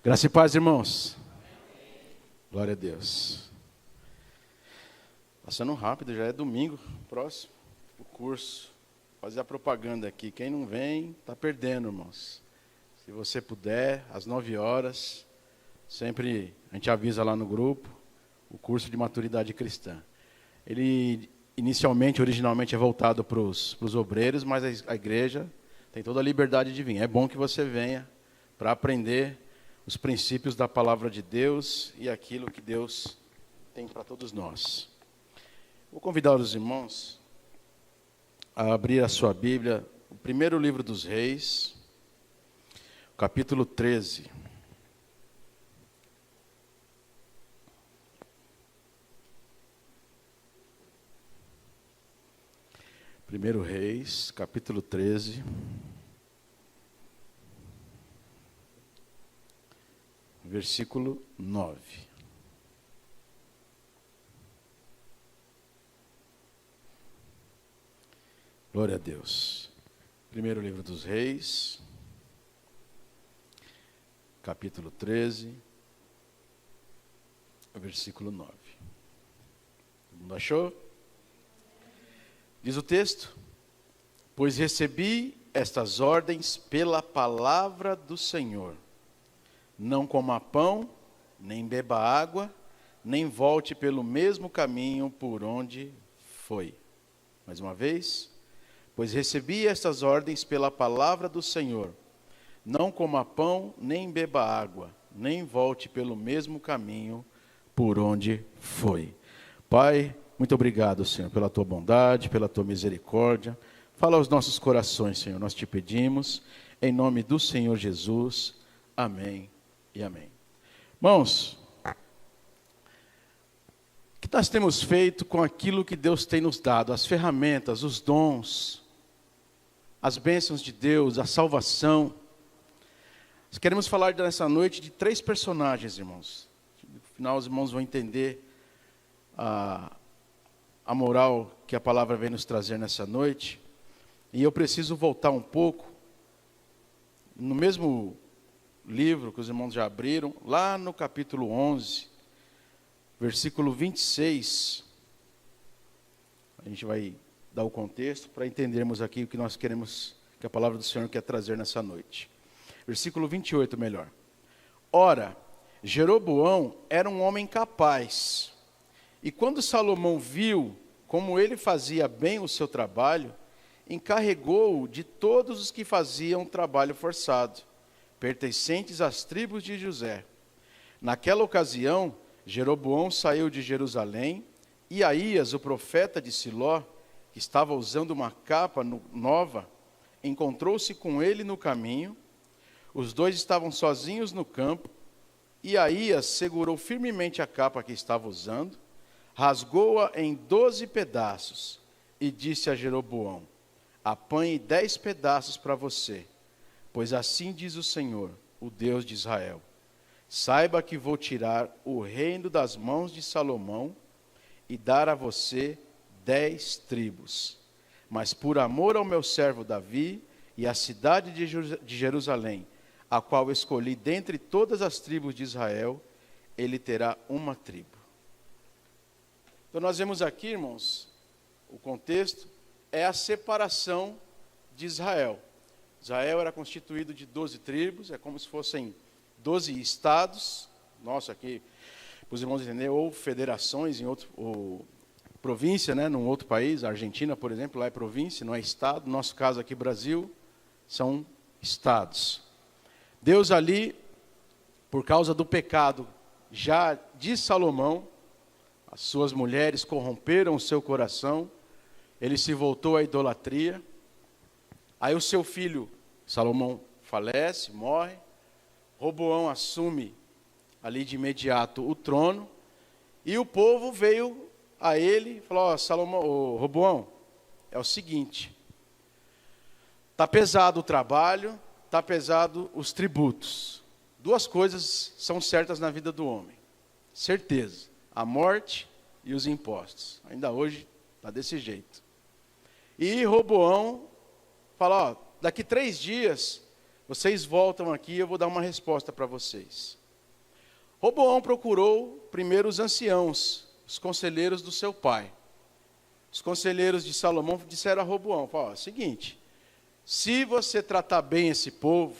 Graça e paz, irmãos. Glória a Deus. Passando rápido, já é domingo, próximo, o curso. Vou fazer a propaganda aqui. Quem não vem, está perdendo, irmãos. Se você puder, às 9 horas, sempre a gente avisa lá no grupo, o curso de maturidade cristã. Ele, originalmente é voltado para os obreiros, mas a igreja tem toda a liberdade de vir. É bom que você venha para aprender os princípios da palavra de Deus e aquilo que Deus tem para todos nós. Vou convidar os irmãos a abrir a sua Bíblia, o primeiro livro dos Reis, capítulo 13. Primeiro Reis, capítulo 13. Versículo 9. Glória a Deus. Primeiro livro dos Reis, capítulo 13, versículo 9. Todo mundo achou? Diz o texto: pois recebi estas ordens pela palavra do Senhor. Não coma pão, nem beba água, nem volte pelo mesmo caminho por onde foi. Mais uma vez. Pois recebi estas ordens pela palavra do Senhor. Não coma pão, nem beba água, nem volte pelo mesmo caminho por onde foi. Pai, muito obrigado, Senhor, pela tua bondade, pela tua misericórdia. Fala aos nossos corações, Senhor, nós te pedimos, em nome do Senhor Jesus. Amém e amém. Irmãos, o que nós temos feito com aquilo que Deus tem nos dado, as ferramentas, os dons, as bênçãos de Deus, a salvação? Nós queremos falar nessa noite de 3 personagens, irmãos. No final os irmãos vão entender a moral que a palavra vem nos trazer nessa noite. E eu preciso voltar um pouco, no mesmo livro que os irmãos já abriram, lá no capítulo 11, versículo 26, a gente vai dar o contexto para entendermos aqui o que nós queremos, que a palavra do Senhor quer trazer nessa noite. Versículo 28, melhor. Ora, Jeroboão era um homem capaz, e quando Salomão viu como ele fazia bem o seu trabalho, encarregou-o de todos os que faziam trabalho forçado, pertencentes às tribos de José. Naquela ocasião, Jeroboão saiu de Jerusalém, e Aías, o profeta de Siló, que estava usando uma capa nova, encontrou-se com ele no caminho. Os dois estavam sozinhos no campo, e Aías segurou firmemente a capa que estava usando, rasgou-a em 12 pedaços, e disse a Jeroboão: apanhe 10 pedaços para você, pois assim diz o Senhor, o Deus de Israel: saiba que vou tirar o reino das mãos de Salomão e dar a você 10 tribos. Mas por amor ao meu servo Davi e à cidade de Jerusalém, a qual escolhi dentre todas as tribos de Israel, ele terá uma tribo. Então nós vemos aqui, irmãos, o contexto é a separação de Israel. Israel era constituído de 12 tribos, é como se fossem 12 estados, nossa, aqui, para os irmãos entenderem, ou federações em outro, ou província, né, num outro país. A Argentina, por exemplo, lá é província, não é estado. No nosso caso aqui, Brasil, são estados. Deus ali, por causa do pecado já de Salomão, as suas mulheres corromperam o seu coração, ele se voltou à idolatria. Aí o seu filho, Salomão, falece, morre. Roboão assume ali de imediato o trono, e o povo veio a ele e falou: Salomão, Roboão, é o seguinte, está pesado o trabalho, está pesado os tributos. 2 coisas são certas na vida do homem, certeza: a morte e os impostos. Ainda hoje está desse jeito. E Roboão fala: daqui 3 dias Vocês voltam aqui e eu vou dar uma resposta para vocês. Roboão procurou primeiro os anciãos, os conselheiros do seu pai. Os conselheiros de Salomão disseram a Roboão, seguinte, se você tratar bem esse povo,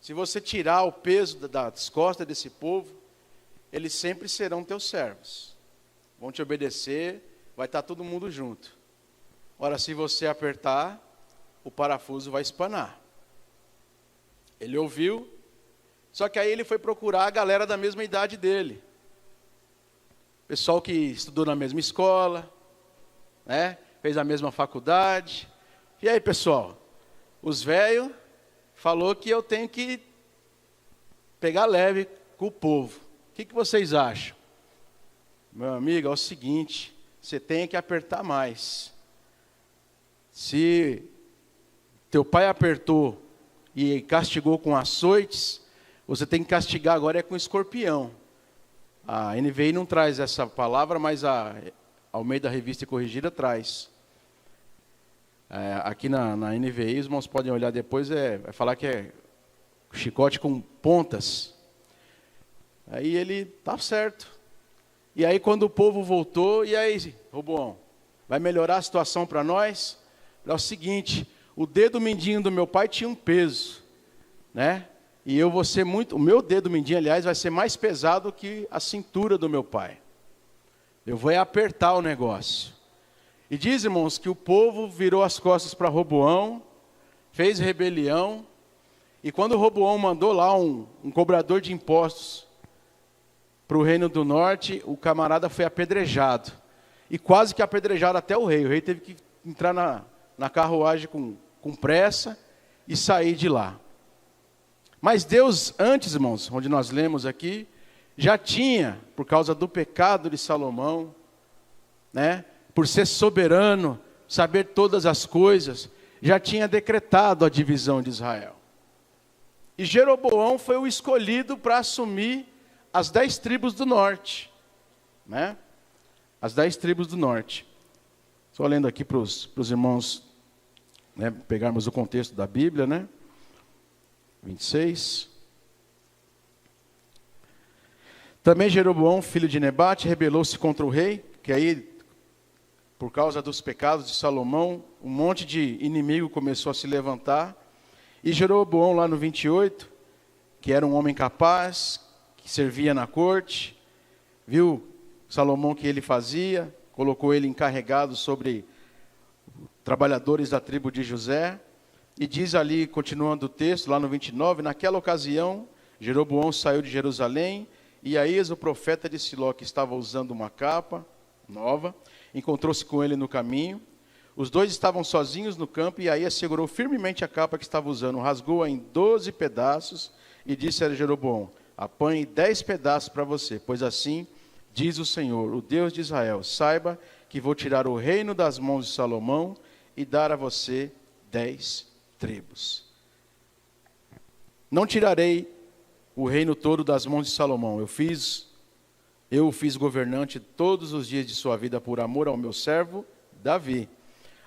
se você tirar o peso das costas desse povo, eles sempre serão teus servos. Vão te obedecer, vai estar todo mundo junto. Ora, se você apertar, o parafuso vai espanar. Ele ouviu, só que aí ele foi procurar a galera da mesma idade dele. Pessoal que estudou na mesma escola, né? Fez a mesma faculdade. E aí, pessoal, os velhos falou que eu tenho que pegar leve com o povo. O que vocês acham? Meu amigo, é o seguinte, você tem que apertar mais. Se teu pai apertou e castigou com açoites, você tem que castigar agora com escorpião. A NVI não traz essa palavra, mas a Almeida Revista e Corrigida traz. Aqui na NVI, os irmãos podem olhar depois, vai falar que é chicote com pontas. Aí ele, tá certo. E aí quando o povo voltou, e aí, Roboão, vai melhorar a situação para nós? É o seguinte, o dedo mindinho do meu pai tinha um peso, né? E eu vou ser o meu dedo mindinho, aliás, vai ser mais pesado que a cintura do meu pai. Eu vou apertar o negócio. E diz, irmãos, que o povo virou as costas para Roboão, fez rebelião, e quando Roboão mandou lá um cobrador de impostos para o reino do norte, o camarada foi apedrejado. E quase que apedrejaram até o rei. O rei teve que entrar na carruagem com pressa e sair de lá. Mas Deus, antes, irmãos, onde nós lemos aqui, já tinha, por causa do pecado de Salomão, né, por ser soberano, saber todas as coisas, já tinha decretado a divisão de Israel. E Jeroboão foi o escolhido para assumir as 10 tribos do norte, né? As 10 tribos do norte. Só lendo aqui para os irmãos, né, pegarmos o contexto da Bíblia, né? 26. Também Jeroboão, filho de Nebate, rebelou-se contra o rei, que aí, por causa dos pecados de Salomão, um monte de inimigo começou a se levantar. E Jeroboão, lá no 28, que era um homem capaz, que servia na corte, viu Salomão que ele fazia, colocou ele encarregado sobre trabalhadores da tribo de José, e diz ali, continuando o texto, lá no 29, naquela ocasião, Jeroboão saiu de Jerusalém, e Aías, o profeta de Siló, que estava usando uma capa nova, encontrou-se com ele no caminho. Os dois estavam sozinhos no campo, e Aías segurou firmemente a capa que estava usando, rasgou-a em 12 pedaços, e disse a Jeroboão, apanhe 10 pedaços para você, pois assim diz o Senhor, o Deus de Israel, saiba que vou tirar o reino das mãos de Salomão e dar a você 10 tribos. Não tirarei o reino todo das mãos de Salomão. Eu o fiz governante todos os dias de sua vida por amor ao meu servo Davi,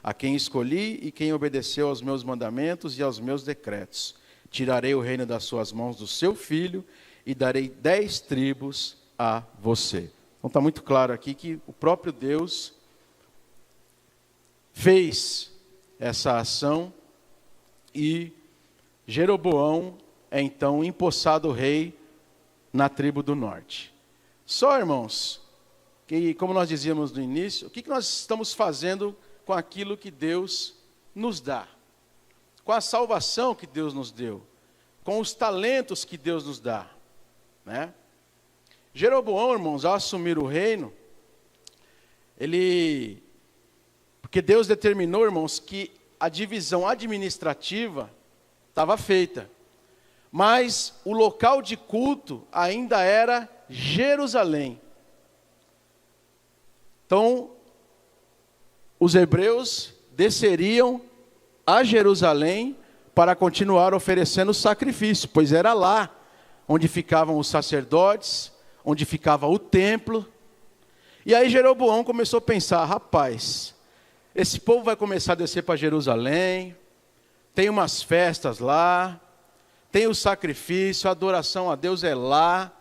a quem escolhi e quem obedeceu aos meus mandamentos e aos meus decretos. Tirarei o reino das suas mãos do seu filho e darei 10 tribos a você. Então está muito claro aqui que o próprio Deus fez essa ação e Jeroboão é então empossado rei na tribo do norte. Só, irmãos, que como nós dizíamos no início, o que nós estamos fazendo com aquilo que Deus nos dá? Com a salvação que Deus nos deu, com os talentos que Deus nos dá, né? Jeroboão, irmãos, ao assumir o reino, porque Deus determinou, irmãos, que a divisão administrativa estava feita, mas o local de culto ainda era Jerusalém. Então, os hebreus desceriam a Jerusalém para continuar oferecendo sacrifício, pois era lá onde ficavam os sacerdotes, onde ficava o templo. E aí Jeroboão começou a pensar, rapaz, esse povo vai começar a descer para Jerusalém, tem umas festas lá, tem o sacrifício, a adoração a Deus é lá.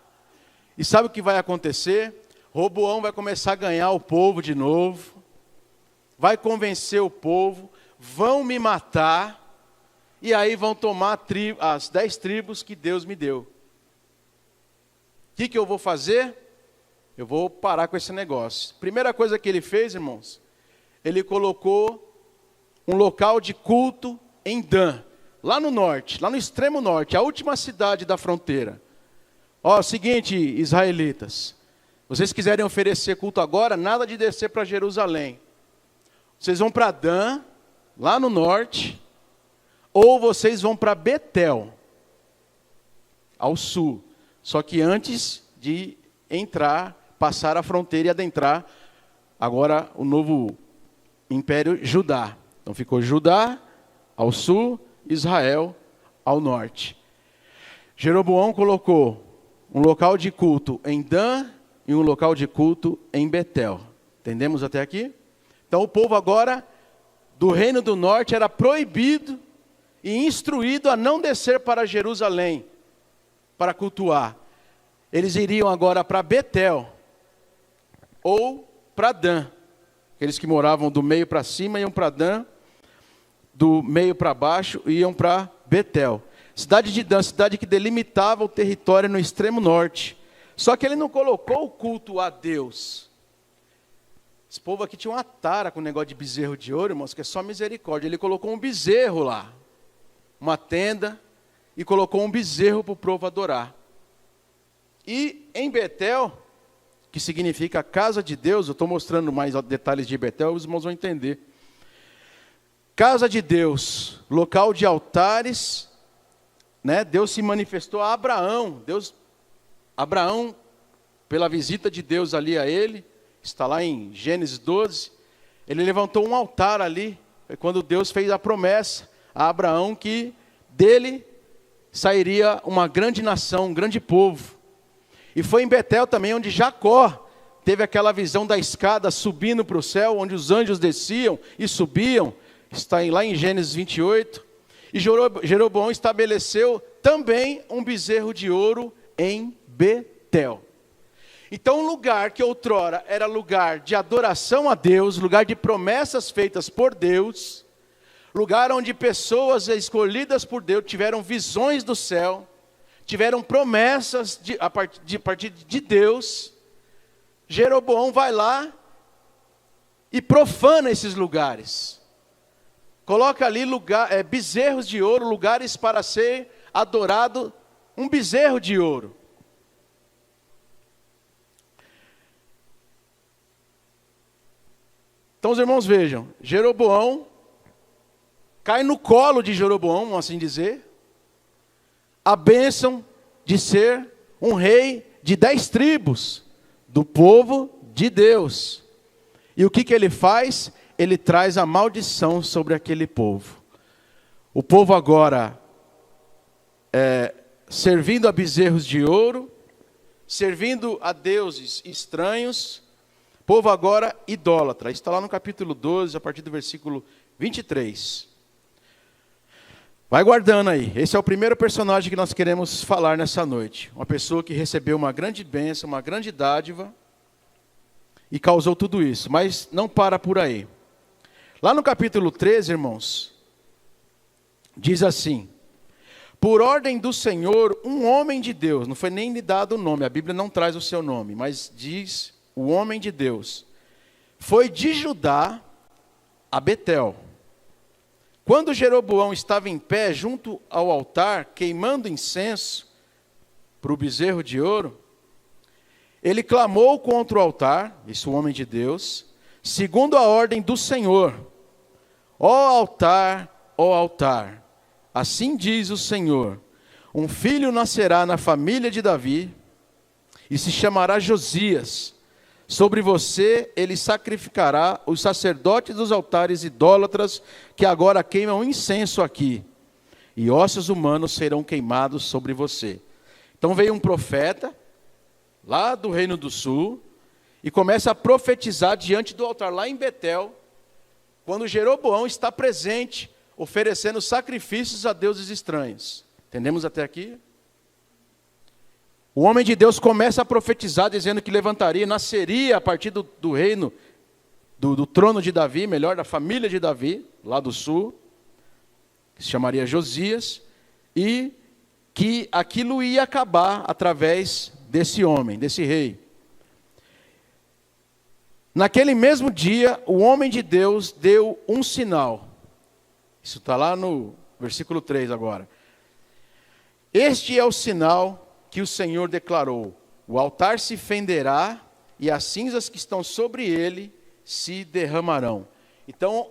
E sabe o que vai acontecer? Roboão vai começar a ganhar o povo de novo, vai convencer o povo, vão me matar, e aí vão tomar as 10 tribos que Deus me deu. O que eu vou fazer? Eu vou parar com esse negócio. Primeira coisa que ele fez, irmãos, ele colocou um local de culto em Dan, lá no norte, lá no extremo norte, a última cidade da fronteira. Ó, seguinte, israelitas, vocês quiserem oferecer culto agora, nada de descer para Jerusalém. Vocês vão para Dan, lá no norte, ou vocês vão para Betel, ao sul. Só que antes de entrar, passar a fronteira e adentrar, agora o novo Império Judá. Então ficou Judá ao sul, Israel ao norte. Jeroboão colocou um local de culto em Dan e um local de culto em Betel. Entendemos até aqui? Então o povo agora do reino do norte era proibido e instruído a não descer para Jerusalém para cultuar. Eles iriam agora para Betel ou para Dan. Aqueles que moravam do meio para cima iam para Dan, do meio para baixo iam para Betel. Cidade de Dan, cidade que delimitava o território no extremo norte. Só que ele não colocou o culto a Deus. Esse povo aqui tinha uma tara com o negócio de bezerro de ouro, irmãos, que é só misericórdia. Ele colocou um bezerro lá, uma tenda, e colocou um bezerro para o povo adorar. E em Betel, que significa casa de Deus, eu estou mostrando mais detalhes de Betel, os irmãos vão entender. Casa de Deus, local de altares, né? Deus se manifestou a Abraão. Abraão, pela visita de Deus ali a ele, está lá em Gênesis 12, ele levantou um altar ali, quando Deus fez a promessa a Abraão que dele sairia uma grande nação, um grande povo. E foi em Betel também onde Jacó teve aquela visão da escada subindo para o céu, onde os anjos desciam e subiam, está lá em Gênesis 28. E Jeroboão estabeleceu também um bezerro de ouro em Betel. Então, um lugar que outrora era lugar de adoração a Deus, lugar de promessas feitas por Deus, lugar onde pessoas escolhidas por Deus tiveram visões do céu, tiveram promessas a partir de Deus, Jeroboão vai lá e profana esses lugares. Coloca ali bezerros de ouro, lugares para ser adorado, um bezerro de ouro. Então os irmãos vejam, Jeroboão cai no colo de Jeroboão, vamos assim dizer, a bênção de ser um rei de 10 tribos, do povo de Deus. E o que ele faz? Ele traz a maldição sobre aquele povo. O povo agora, servindo a bezerros de ouro, servindo a deuses estranhos, povo agora idólatra. Está lá no capítulo 12, a partir do versículo 23. Vai guardando aí. Esse é o primeiro personagem que nós queremos falar nessa noite. Uma pessoa que recebeu uma grande bênção, uma grande dádiva, e causou tudo isso. Mas não para por aí. Lá no capítulo 13, irmãos, diz assim: por ordem do Senhor, um homem de Deus, não foi nem lhe dado o nome, a Bíblia não traz o seu nome, mas diz o homem de Deus, foi de Judá a Betel. Quando Jeroboão estava em pé junto ao altar, queimando incenso para o bezerro de ouro, ele clamou contra o altar, isso o homem de Deus, segundo a ordem do Senhor: ó altar, assim diz o Senhor, um filho nascerá na família de Davi, e se chamará Josias. Sobre você ele sacrificará os sacerdotes dos altares idólatras que agora queimam incenso aqui, e ossos humanos serão queimados sobre você. Então veio um profeta, lá do Reino do Sul, e começa a profetizar diante do altar, lá em Betel, quando Jeroboão está presente, oferecendo sacrifícios a deuses estranhos. Entendemos até aqui? O homem de Deus começa a profetizar, dizendo que levantaria, nasceria a partir do reino, do trono de Davi, melhor, da família de Davi, lá do sul, que se chamaria Josias, e que aquilo ia acabar através desse homem, desse rei. Naquele mesmo dia, o homem de Deus deu um sinal. Isso está lá no versículo 3 agora. Este é o sinal que o Senhor declarou: o altar se fenderá e as cinzas que estão sobre ele se derramarão. Então,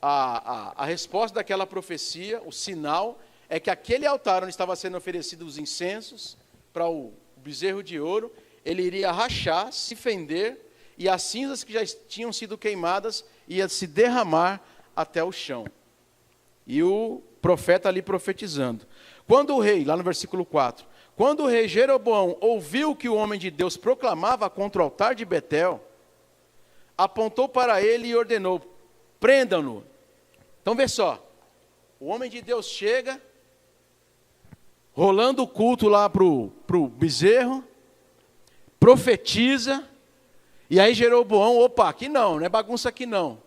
a resposta daquela profecia, o sinal, é que aquele altar onde estava sendo oferecidos os incensos para o bezerro de ouro, ele iria rachar, se fender, e as cinzas que já tinham sido queimadas iam se derramar até o chão. E o profeta ali profetizando. Quando o rei, lá no versículo 4, quando o rei Jeroboão ouviu que o homem de Deus proclamava contra o altar de Betel, apontou para ele e ordenou: prendam-no. Então vê só, o homem de Deus chega, rolando o culto lá para o bezerro, profetiza, e aí Jeroboão, opa, aqui não é bagunça aqui não.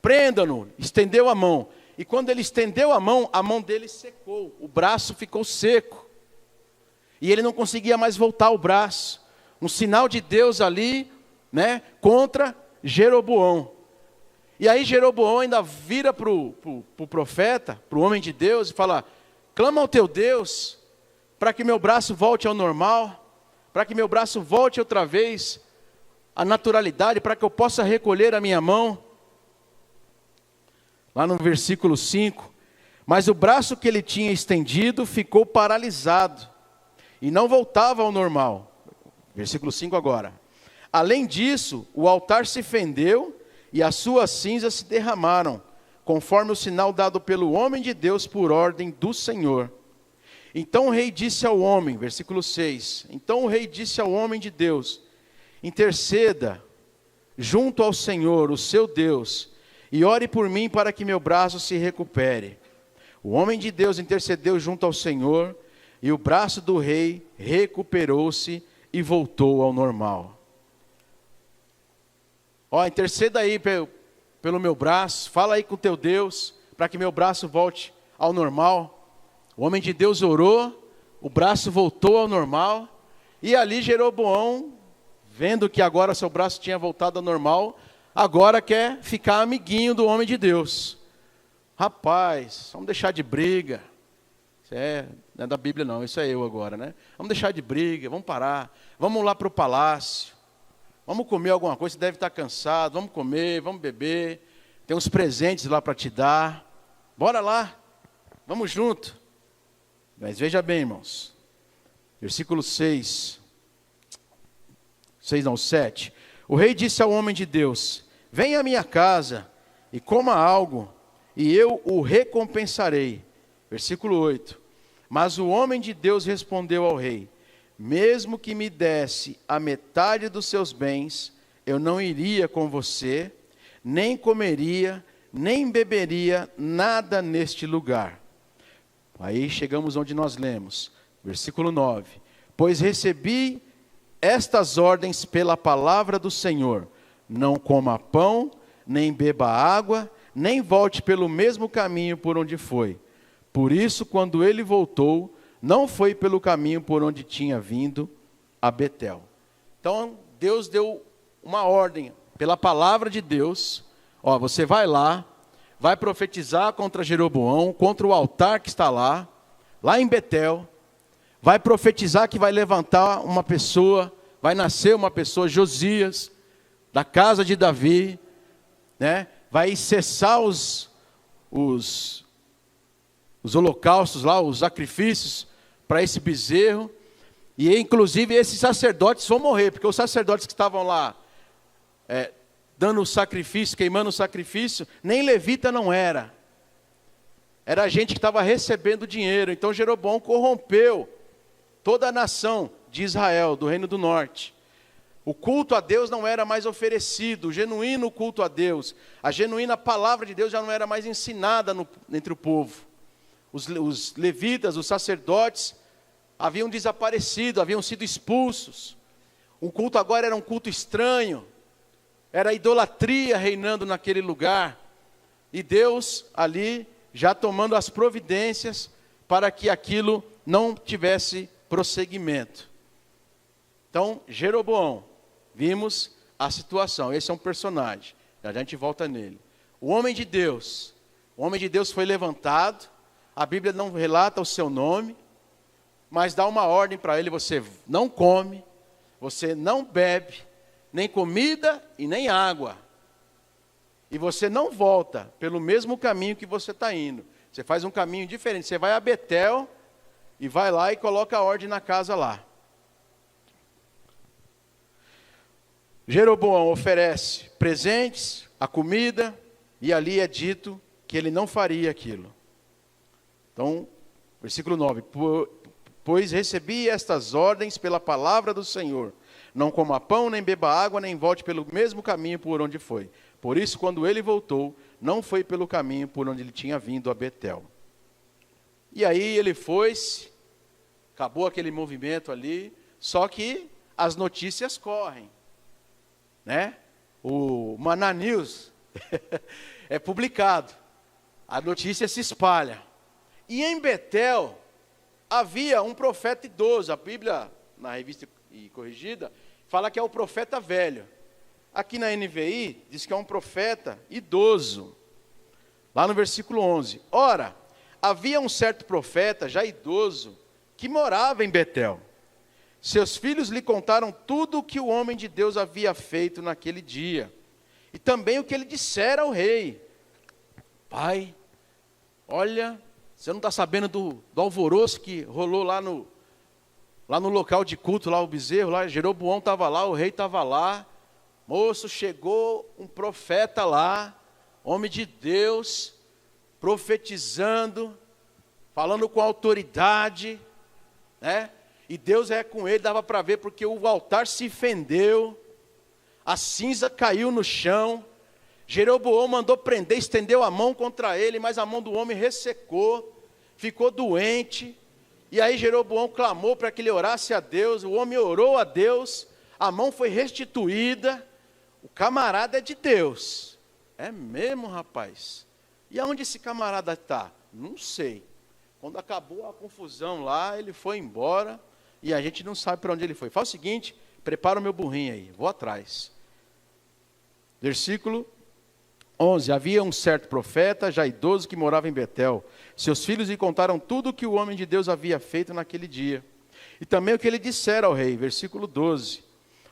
Prenda-no, estendeu a mão. E quando ele estendeu a mão dele secou, o braço ficou seco. E ele não conseguia mais voltar o braço. Um sinal de Deus ali, né, contra Jeroboão. E aí Jeroboão ainda vira para o profeta, para o homem de Deus, e fala: clama ao teu Deus, para que meu braço volte ao normal, para que meu braço volte outra vez à naturalidade, para que eu possa recolher a minha mão. Lá no versículo 5, mas o braço que ele tinha estendido ficou paralisado, e não voltava ao normal. Versículo 5 agora. Além disso, o altar se fendeu, e as suas cinzas se derramaram, conforme o sinal dado pelo homem de Deus por ordem do Senhor. Então o rei disse ao homem, versículo 6, então o rei disse ao homem de Deus: interceda junto ao Senhor, o seu Deus, e ore por mim para que meu braço se recupere. O homem de Deus intercedeu junto ao Senhor, e o braço do rei recuperou-se e voltou ao normal. Interceda aí pelo meu braço, fala aí com o teu Deus, para que meu braço volte ao normal. O homem de Deus orou, o braço voltou ao normal, e ali Jeroboão, vendo que agora seu braço tinha voltado ao normal, agora quer ficar amiguinho do homem de Deus. Rapaz, vamos deixar de briga. Isso não é da Bíblia não, isso é eu agora, né? Vamos deixar de briga, vamos parar. Vamos lá para o palácio. Vamos comer alguma coisa, você deve estar cansado. Vamos comer, vamos beber. Tem uns presentes lá para te dar. Bora lá, vamos junto. Mas veja bem, irmãos. Versículo 6. 7. O rei disse ao homem de Deus: venha à minha casa e coma algo, e eu o recompensarei. Versículo 8. Mas o homem de Deus respondeu ao rei: mesmo que me desse a metade dos seus bens, eu não iria com você, nem comeria, nem beberia nada neste lugar. Aí chegamos onde nós lemos, versículo 9. Pois recebi estas ordens pela palavra do Senhor: não coma pão, nem beba água, nem volte pelo mesmo caminho por onde foi. Por isso, quando ele voltou, não foi pelo caminho por onde tinha vindo a Betel. Então, Deus deu uma ordem, pela palavra de Deus: você vai lá, vai profetizar contra Jeroboão, contra o altar que está lá em Betel, vai profetizar que vai levantar uma pessoa, vai nascer uma pessoa, Josias, da casa de Davi, né? Vai cessar os holocaustos lá, os sacrifícios para esse bezerro, e inclusive esses sacerdotes vão morrer, porque os sacerdotes que estavam lá dando o sacrifício, queimando o sacrifício, nem levita não era gente que estava recebendo dinheiro. Então Jeroboão corrompeu toda a nação de Israel, do reino do norte, O culto a Deus não era mais oferecido, o genuíno culto a Deus, a genuína palavra de Deus já não era mais ensinada entre o povo. Os levitas, os sacerdotes, haviam desaparecido, haviam sido expulsos. O culto agora era um culto estranho, era a idolatria reinando naquele lugar. E Deus ali já tomando as providências para que aquilo não tivesse prosseguimento. Então, Jeroboão, vimos a situação, esse é um personagem, já a gente volta nele. O homem de Deus foi levantado, a Bíblia não relata o seu nome, mas dá uma ordem para ele: você não come, você não bebe, nem comida e nem água. E você não volta pelo mesmo caminho que você está indo. Você faz um caminho diferente, você vai a Betel e vai lá e coloca a ordem na casa lá. Jeroboão oferece presentes, a comida, e ali é dito que ele não faria aquilo. Então, versículo 9: pois recebi estas ordens pela palavra do Senhor: não coma pão, nem beba água, nem volte pelo mesmo caminho por onde foi. Por isso, quando ele voltou, não foi pelo caminho por onde ele tinha vindo a Betel. E aí ele foi-se, acabou aquele movimento ali, só que as notícias correm, né? O Maná News é publicado, a notícia se espalha. E em Betel havia um profeta idoso. A Bíblia, na revista e corrigida, fala que é o profeta velho. Aqui na NVI diz que é um profeta idoso. Lá no versículo 11: ora, havia um certo profeta já idoso que morava em Betel. Seus filhos lhe contaram tudo o que o homem de Deus havia feito naquele dia, e também o que ele dissera ao rei. Pai, olha, você não está sabendo do alvoroço que rolou lá no local de culto, lá o bezerro, lá Jeroboão estava lá, o rei estava lá. Moço, chegou um profeta lá, homem de Deus, profetizando, falando com autoridade, né? E Deus é com ele, dava para ver, porque o altar se fendeu, a cinza caiu no chão. Jeroboão mandou prender, estendeu a mão contra ele, mas a mão do homem ressecou, ficou doente. E aí Jeroboão clamou para que ele orasse a Deus, o homem orou a Deus, a mão foi restituída. O camarada é de Deus. É mesmo, rapaz? E aonde esse camarada está? Não sei. Quando acabou a confusão lá, ele foi embora e a gente não sabe para onde ele foi. Faz o seguinte, prepara o meu burrinho aí, vou atrás. Versículo 11: havia um certo profeta, já idoso, que morava em Betel. Seus filhos lhe contaram tudo o que o homem de Deus havia feito naquele dia, e também o que ele dissera ao rei. Versículo 12: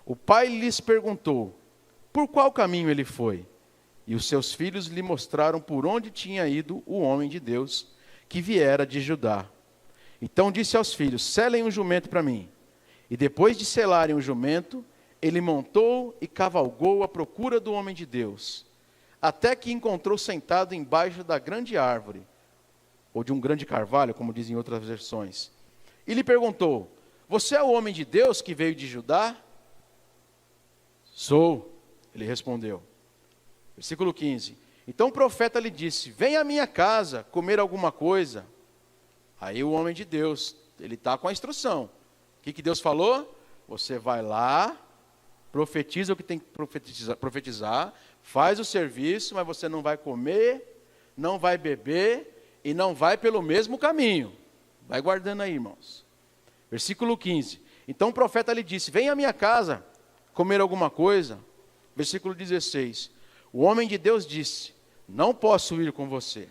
o pai lhes perguntou por qual caminho ele foi, e os seus filhos lhe mostraram por onde tinha ido o homem de Deus, que viera de Judá. Então disse aos filhos: selem um jumento para mim. E depois de selarem o jumento, ele montou e cavalgou à procura do homem de Deus, até que encontrou sentado embaixo da grande árvore, ou de um grande carvalho, como dizem outras versões. E lhe perguntou: você é o homem de Deus que veio de Judá? Sou, ele respondeu. Versículo 15: então o profeta lhe disse: vem à minha casa comer alguma coisa. Aí o homem de Deus, ele está com a instrução. O que Deus falou? Você vai lá, profetiza o que tem que profetizar, faz o serviço, mas você não vai comer, não vai beber e não vai pelo mesmo caminho. Vai guardando aí, irmãos. Versículo 15: então o profeta lhe disse: vem à minha casa comer alguma coisa. Versículo 16: o homem de Deus disse: não posso ir com você,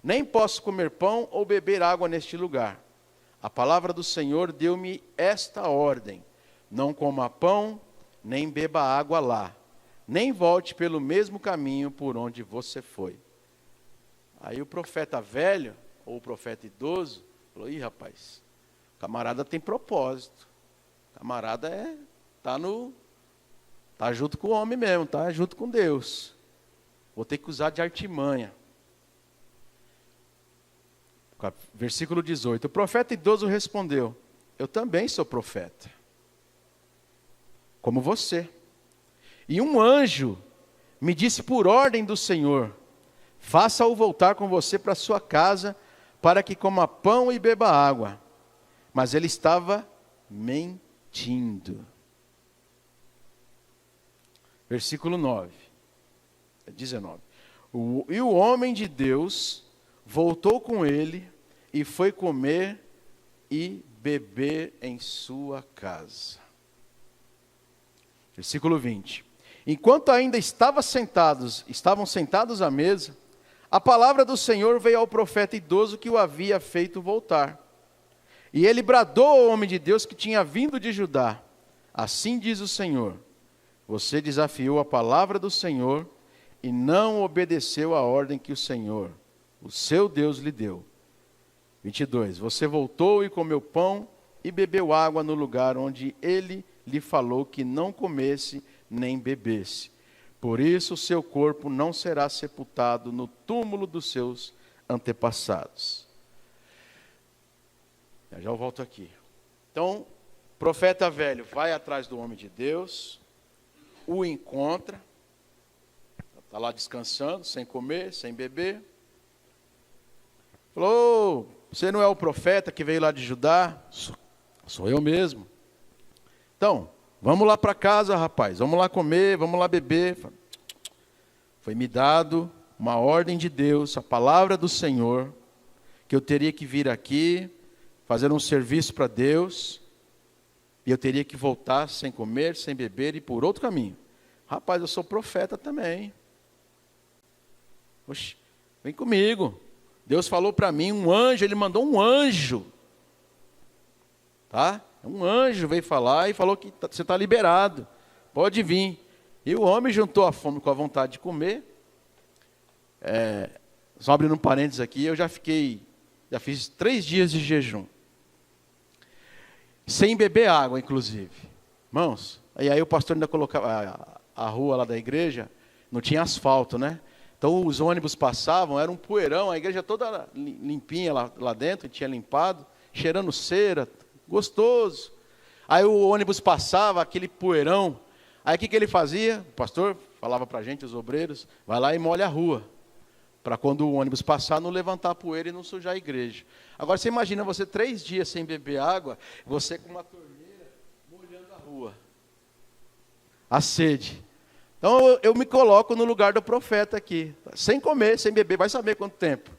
nem posso comer pão ou beber água neste lugar. A palavra do Senhor deu-me esta ordem: não coma pão, nem beba água lá, nem volte pelo mesmo caminho por onde você foi. Aí o profeta velho, ou o profeta idoso, falou: ih, rapaz, o camarada tem propósito. O camarada tá junto com o homem mesmo, tá junto com Deus. Vou ter que usar de artimanha. Versículo 18: o profeta idoso respondeu: eu também sou profeta. como você. E um anjo me disse por ordem do Senhor: faça-o voltar com você para sua casa, para que coma pão e beba água. Mas ele estava mentindo. Versículo 19. E o homem de Deus voltou com ele e foi comer e beber em sua casa. Versículo 20. Enquanto ainda estavam sentados à mesa, a palavra do Senhor veio ao profeta idoso que o havia feito voltar. E ele bradou ao homem de Deus que tinha vindo de Judá: assim diz o Senhor, você desafiou a palavra do Senhor e não obedeceu à ordem que o Senhor, o seu Deus, lhe deu. 22. Você voltou e comeu pão e bebeu água no lugar onde ele lhe falou que não comesse nem bebesse. Por isso o seu corpo não será sepultado no túmulo dos seus antepassados. Já eu volto aqui. Então, o profeta velho vai atrás do homem de Deus, o encontra, está lá descansando, sem comer, sem beber. Falou: você não é o profeta que veio lá de Judá? Sou eu mesmo. Então, vamos lá para casa, rapaz, vamos lá comer, vamos lá beber. Foi me dado uma ordem de Deus, a palavra do Senhor, que eu teria que vir aqui, fazer um serviço para Deus, e eu teria que voltar sem comer, sem beber e por outro caminho. Rapaz, eu sou profeta também. Oxe, vem comigo. Deus falou para mim, um anjo, ele mandou um anjo. Tá? Um anjo veio falar e falou que você está liberado. Pode vir. E o homem juntou a fome com a vontade de comer. Só abrindo um parênteses aqui, eu já fiz 3 dias de jejum. Sem beber água, inclusive. Irmãos, e aí o pastor ainda colocava, a rua lá da igreja, não tinha asfalto, né? Então os ônibus passavam, era um poeirão, a igreja toda limpinha lá dentro, tinha limpado, cheirando cera, gostoso. Aí o ônibus passava, aquele poeirão. Aí o que ele fazia? O pastor falava para a gente, os obreiros, vai lá e molha a rua, para quando o ônibus passar, não levantar a poeira e não sujar a igreja. Agora você imagina você 3 dias sem beber água, você com uma torneira molhando a rua. A sede. Então eu me coloco no lugar do profeta aqui, sem comer, sem beber, vai saber quanto tempo.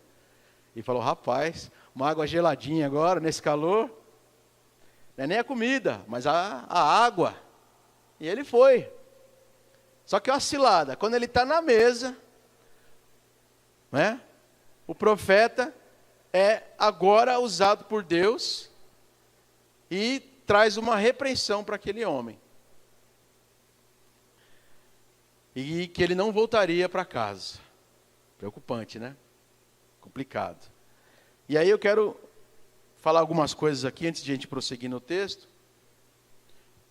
E falou: rapaz, uma água geladinha agora, nesse calor, não é nem a comida, mas a água. E ele foi. Só que uma cilada, quando ele está na mesa, né, o profeta é agora usado por Deus e traz uma repreensão para aquele homem. E que ele não voltaria para casa. Preocupante, né? Complicado. E aí eu quero falar algumas coisas aqui antes de a gente prosseguir no texto.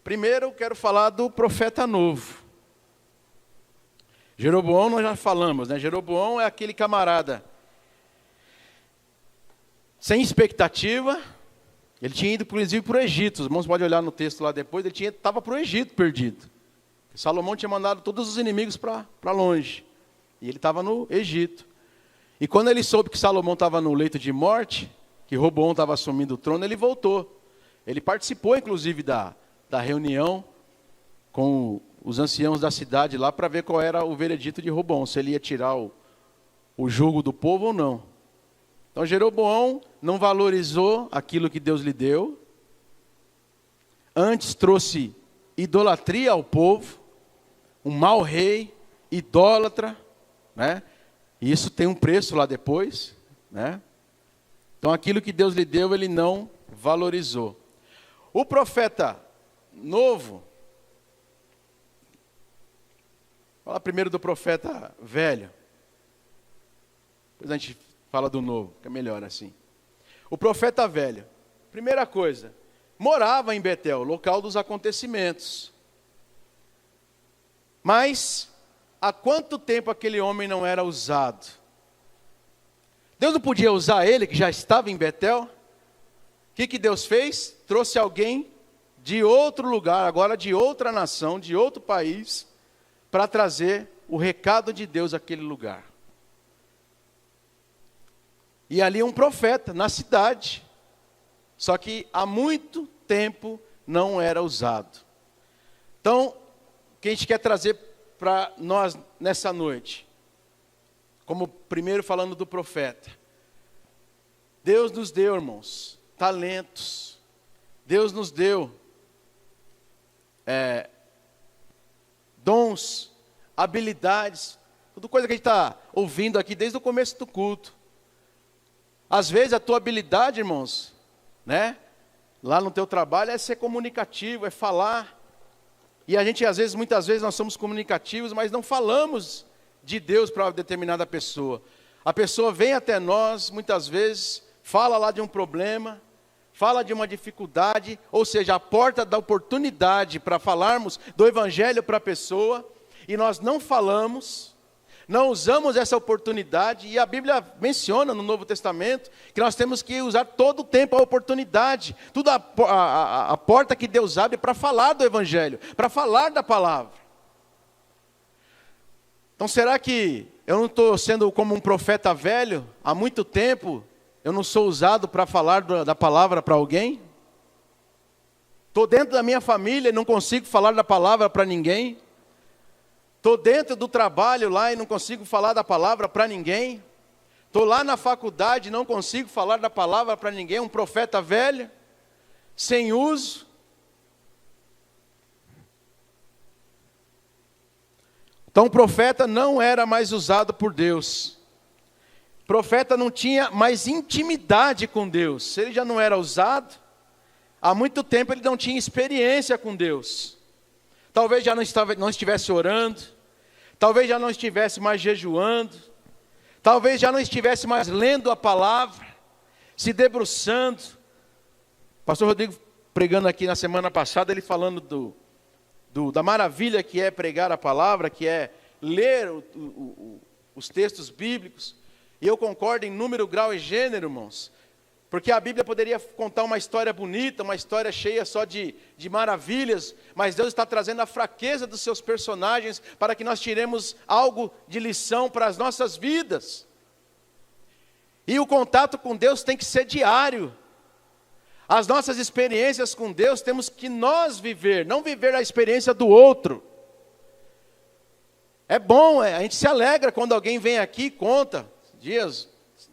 Primeiro eu quero falar do profeta novo. Jeroboão nós já falamos, né? Jeroboão é aquele camarada sem expectativa. Ele tinha ido, inclusive, para o Egito. Os irmãos podem olhar no texto lá depois. Ele estava para o Egito perdido. Salomão tinha mandado todos os inimigos para longe. E ele estava no Egito. E quando ele soube que Salomão estava no leito de morte, que Roboão estava assumindo o trono, ele voltou. Ele participou, inclusive, da reunião com os anciãos da cidade lá para ver qual era o veredito de Roboão, se ele ia tirar o jugo do povo ou não. Então Jeroboão não valorizou aquilo que Deus lhe deu, antes trouxe idolatria ao povo, um mau rei, idólatra, né? E isso tem um preço lá depois, né? Então aquilo que Deus lhe deu, ele não valorizou. O profeta novo, fala primeiro do profeta velho, depois a gente fala do novo, que é melhor assim. O profeta velho, primeira coisa, morava em Betel, local dos acontecimentos. Mas, há quanto tempo aquele homem não era usado? Deus não podia usar ele, que já estava em Betel? O que Deus fez? Trouxe alguém de outro lugar, agora de outra nação, de outro país, para trazer o recado de Deus àquele lugar. E ali um profeta, na cidade. Só que há muito tempo não era usado. Então, o que a gente quer trazer para nós nessa noite? Como primeiro falando do profeta. Deus nos deu, irmãos, talentos. Deus nos deu dons, habilidades. Tudo coisa que a gente está ouvindo aqui desde o começo do culto. Às vezes a tua habilidade, irmãos, né? Lá no teu trabalho é ser comunicativo, é falar. E a gente, às vezes, muitas vezes nós somos comunicativos, mas não falamos de Deus para uma determinada pessoa. A pessoa vem até nós, muitas vezes, fala lá de um problema, fala de uma dificuldade, ou seja, a porta da oportunidade para falarmos do Evangelho para a pessoa, e nós não falamos, não usamos essa oportunidade, e a Bíblia menciona no Novo Testamento que nós temos que usar todo o tempo a oportunidade, tudo a porta que Deus abre para falar do Evangelho, para falar da palavra. Então será que eu não estou sendo como um profeta velho? Há muito tempo eu não sou usado para falar da palavra para alguém? Estou dentro da minha família e não consigo falar da palavra para ninguém? Estou dentro do trabalho lá e não consigo falar da palavra para ninguém? Estou lá na faculdade e não consigo falar da palavra para ninguém? Um profeta velho, sem uso. Então o profeta não era mais usado por Deus. O profeta não tinha mais intimidade com Deus. Se ele já não era usado, há muito tempo ele não tinha experiência com Deus. Talvez já não estivesse orando, talvez já não estivesse mais jejuando, talvez já não estivesse mais lendo a palavra, se debruçando. O pastor Rodrigo pregando aqui na semana passada, ele falando da maravilha que é pregar a palavra, que é ler os textos bíblicos. E eu concordo em número, grau e gênero, irmãos. Porque a Bíblia poderia contar uma história bonita, uma história cheia só de maravilhas, mas Deus está trazendo a fraqueza dos seus personagens para que nós tiremos algo de lição para as nossas vidas. E o contato com Deus tem que ser diário. As nossas experiências com Deus temos que nós viver, não viver a experiência do outro. É bom, a gente se alegra quando alguém vem aqui e conta. Dias,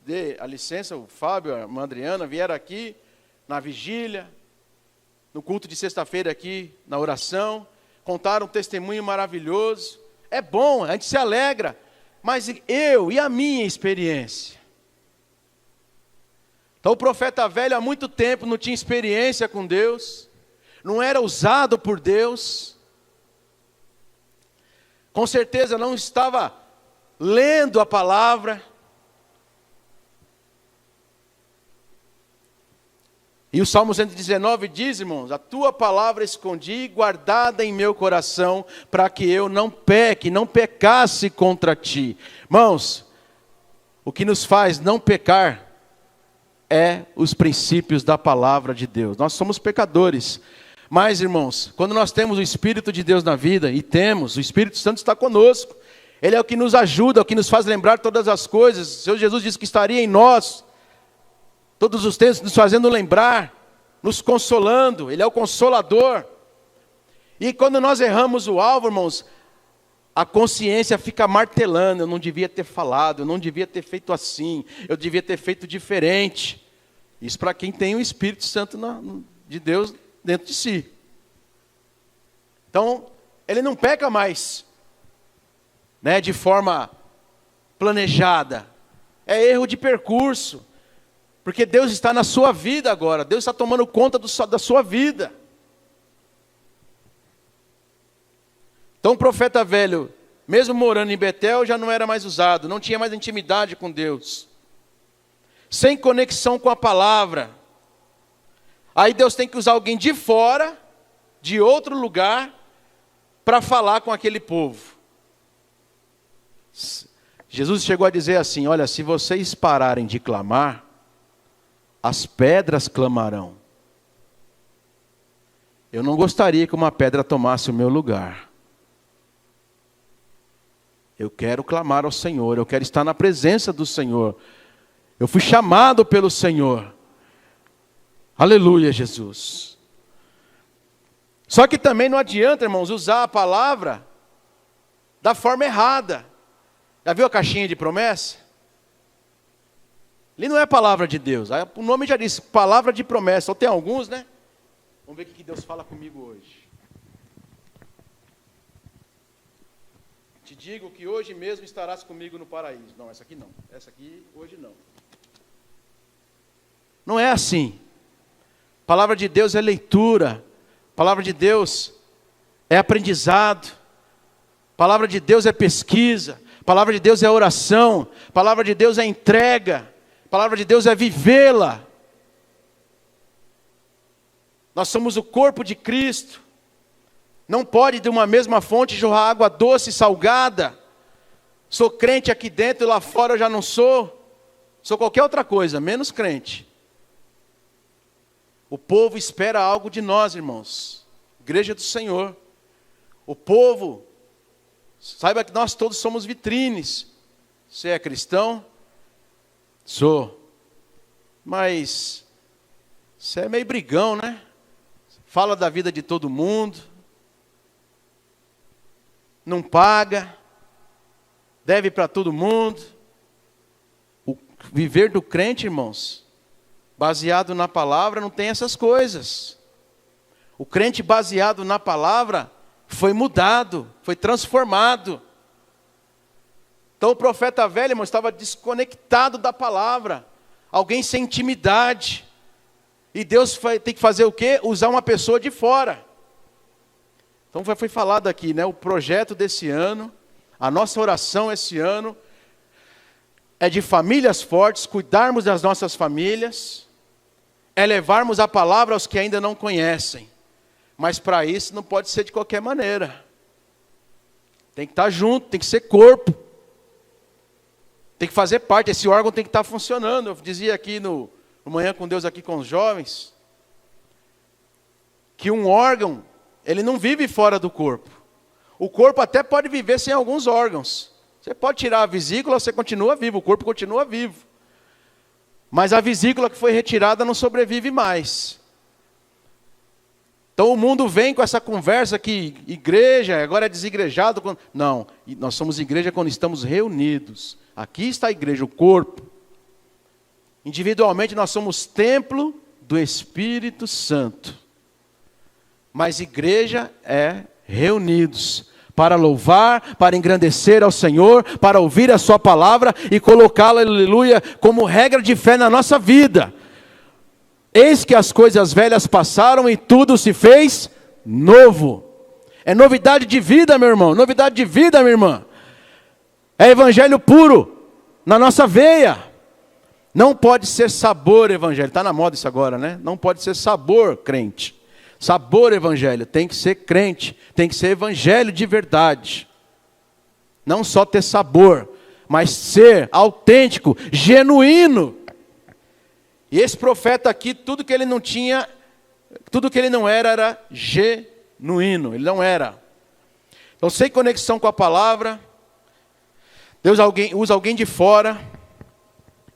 dê a licença, o Fábio, a irmã Adriana vieram aqui na vigília, no culto de sexta-feira aqui, na oração, contaram um testemunho maravilhoso. É bom, a gente se alegra, mas eu e a minha experiência? Então o profeta velho há muito tempo não tinha experiência com Deus, não era usado por Deus, com certeza não estava lendo a palavra. E o Salmo 119 diz, irmãos, a tua palavra escondi, guardada em meu coração, para que eu não peque, não pecasse contra ti. Irmãos, o que nos faz não pecar é os princípios da palavra de Deus. Nós somos pecadores, mas, irmãos, quando nós temos o Espírito de Deus na vida, e temos, o Espírito Santo está conosco, Ele é o que nos ajuda, é o que nos faz lembrar todas as coisas. O Senhor Jesus disse que estaria em nós, todos os tempos nos fazendo lembrar, nos consolando. Ele é o Consolador. E quando nós erramos o alvo, irmãos, a consciência fica martelando. Eu não devia ter falado, eu não devia ter feito assim, eu devia ter feito diferente. Isso para quem tem o Espírito Santo de Deus dentro de si. Então, ele não peca mais, né, de forma planejada. É erro de percurso. Porque Deus está na sua vida agora. Deus está tomando conta da sua vida. Então o profeta velho, mesmo morando em Betel, já não era mais usado. Não tinha mais intimidade com Deus. Sem conexão com a palavra. Aí Deus tem que usar alguém de fora, de outro lugar, para falar com aquele povo. Jesus chegou a dizer assim, olha, se vocês pararem de clamar, as pedras clamarão. eu não gostaria que uma pedra tomasse o meu lugar. Eu quero clamar ao Senhor, eu quero estar na presença do Senhor. Eu fui chamado pelo Senhor. Aleluia, Jesus. Só que também não adianta, irmãos, usar a palavra da forma errada. Já viu a caixinha de promessa? Ali não é palavra de Deus. O nome já diz, palavra de promessa. Só tem alguns, né? Vamos ver o que Deus fala comigo hoje. Te digo que hoje mesmo estarás comigo no paraíso. Não, essa aqui não. Essa aqui hoje não. Não é assim. Palavra de Deus é leitura. Palavra de Deus é aprendizado. Palavra de Deus é pesquisa. Palavra de Deus é oração. Palavra de Deus é entrega. Palavra de Deus é vivê-la. Nós somos o corpo de Cristo. Não pode de uma mesma fonte jorrar água doce e salgada. Sou crente aqui dentro e lá fora eu já não sou. Sou qualquer outra coisa, menos crente. O povo espera algo de nós, irmãos. Igreja do Senhor. O povo, saiba que nós todos somos vitrines. Você é cristão? Sou. Mas você é meio brigão, né? Fala da vida de todo mundo. Não paga. Deve para todo mundo. O viver do crente, irmãos, baseado na palavra, não tem essas coisas. O crente baseado na palavra foi mudado, foi transformado. Então o profeta velho, irmão, estava desconectado da palavra. Alguém sem intimidade. E Deus tem que fazer o quê? Usar uma pessoa de fora. Então foi falado aqui, né? O projeto desse ano, a nossa oração esse ano, é de famílias fortes, cuidarmos das nossas famílias, é levarmos a palavra aos que ainda não conhecem. Mas para isso não pode ser de qualquer maneira. Tem que estar junto, tem que ser corpo. Tem que fazer parte, esse órgão tem que estar funcionando. Eu dizia aqui no Manhã com Deus, aqui com os jovens, que um órgão, ele não vive fora do corpo. O corpo até pode viver sem alguns órgãos. Você pode tirar a vesícula, você continua vivo, o corpo continua vivo. Mas a vesícula que foi retirada não sobrevive mais. Então o mundo vem com essa conversa que igreja, agora é desigrejado. Não, nós somos igreja quando estamos reunidos. Aqui está a igreja, o corpo. Individualmente nós somos templo do Espírito Santo. Mas igreja é reunidos para louvar, para engrandecer ao Senhor, para ouvir a sua palavra e colocá-la, aleluia, como regra de fé na nossa vida. Eis que as coisas velhas passaram e tudo se fez novo. É novidade de vida, meu irmão, novidade de vida, minha irmã. É evangelho puro na nossa veia. Não pode ser sabor evangelho. Está na moda isso agora, né? Não pode ser sabor crente. Sabor evangelho. Tem que ser crente. Tem que ser evangelho de verdade. Não só ter sabor, mas ser autêntico, genuíno. E esse profeta aqui, tudo que ele não tinha, tudo que ele não era genuíno. Ele não era. Então, sem conexão com a palavra, Deus usa alguém de fora,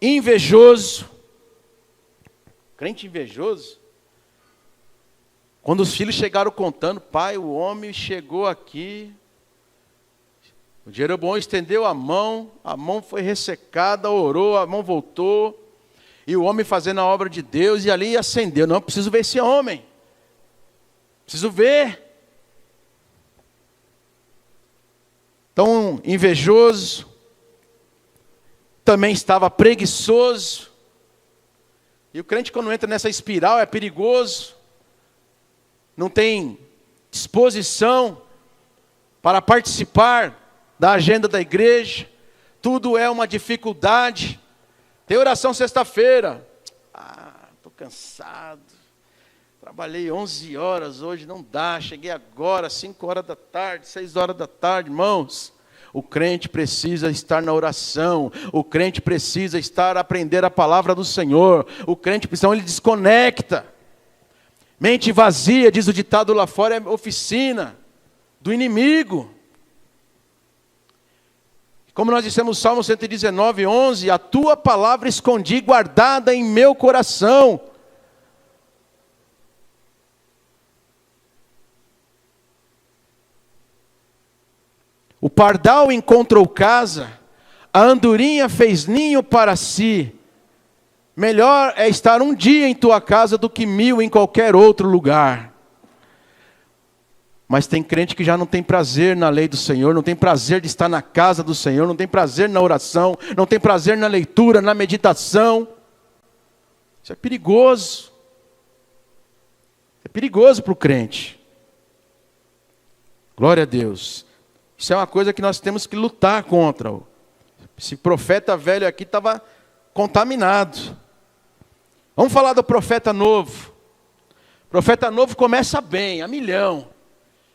invejoso. Crente invejoso. Quando os filhos chegaram contando, pai, o homem chegou aqui, o Jeroboão estendeu a mão foi ressecada, orou, a mão voltou, e o homem fazendo a obra de Deus, e ali acendeu. Não, preciso ver esse homem. Preciso ver. Então, invejoso, também estava preguiçoso. E o crente, quando entra nessa espiral, é perigoso. Não tem disposição para participar da agenda da igreja. Tudo é uma dificuldade. Tem oração sexta-feira. Estou cansado. Trabalhei 11 horas hoje, não dá. Cheguei agora, 5 horas da tarde, 6 horas da tarde, irmãos. O crente precisa estar na oração. O crente precisa estar a aprender a palavra do Senhor. O crente precisa, ele desconecta. Mente vazia, diz o ditado lá fora, é oficina do inimigo. Como nós dissemos no Salmo 119, 11, a tua palavra escondi guardada em meu coração. O pardal encontrou casa, a andorinha fez ninho para si. Melhor é estar um dia em tua casa do que 1000 em qualquer outro lugar. Mas tem crente que já não tem prazer na lei do Senhor, não tem prazer de estar na casa do Senhor, não tem prazer na oração, não tem prazer na leitura, na meditação. Isso é perigoso. É perigoso para o crente. Glória a Deus. Isso é uma coisa que nós temos que lutar contra. Esse profeta velho aqui estava contaminado. Vamos falar do profeta novo. O profeta novo começa bem, a milhão.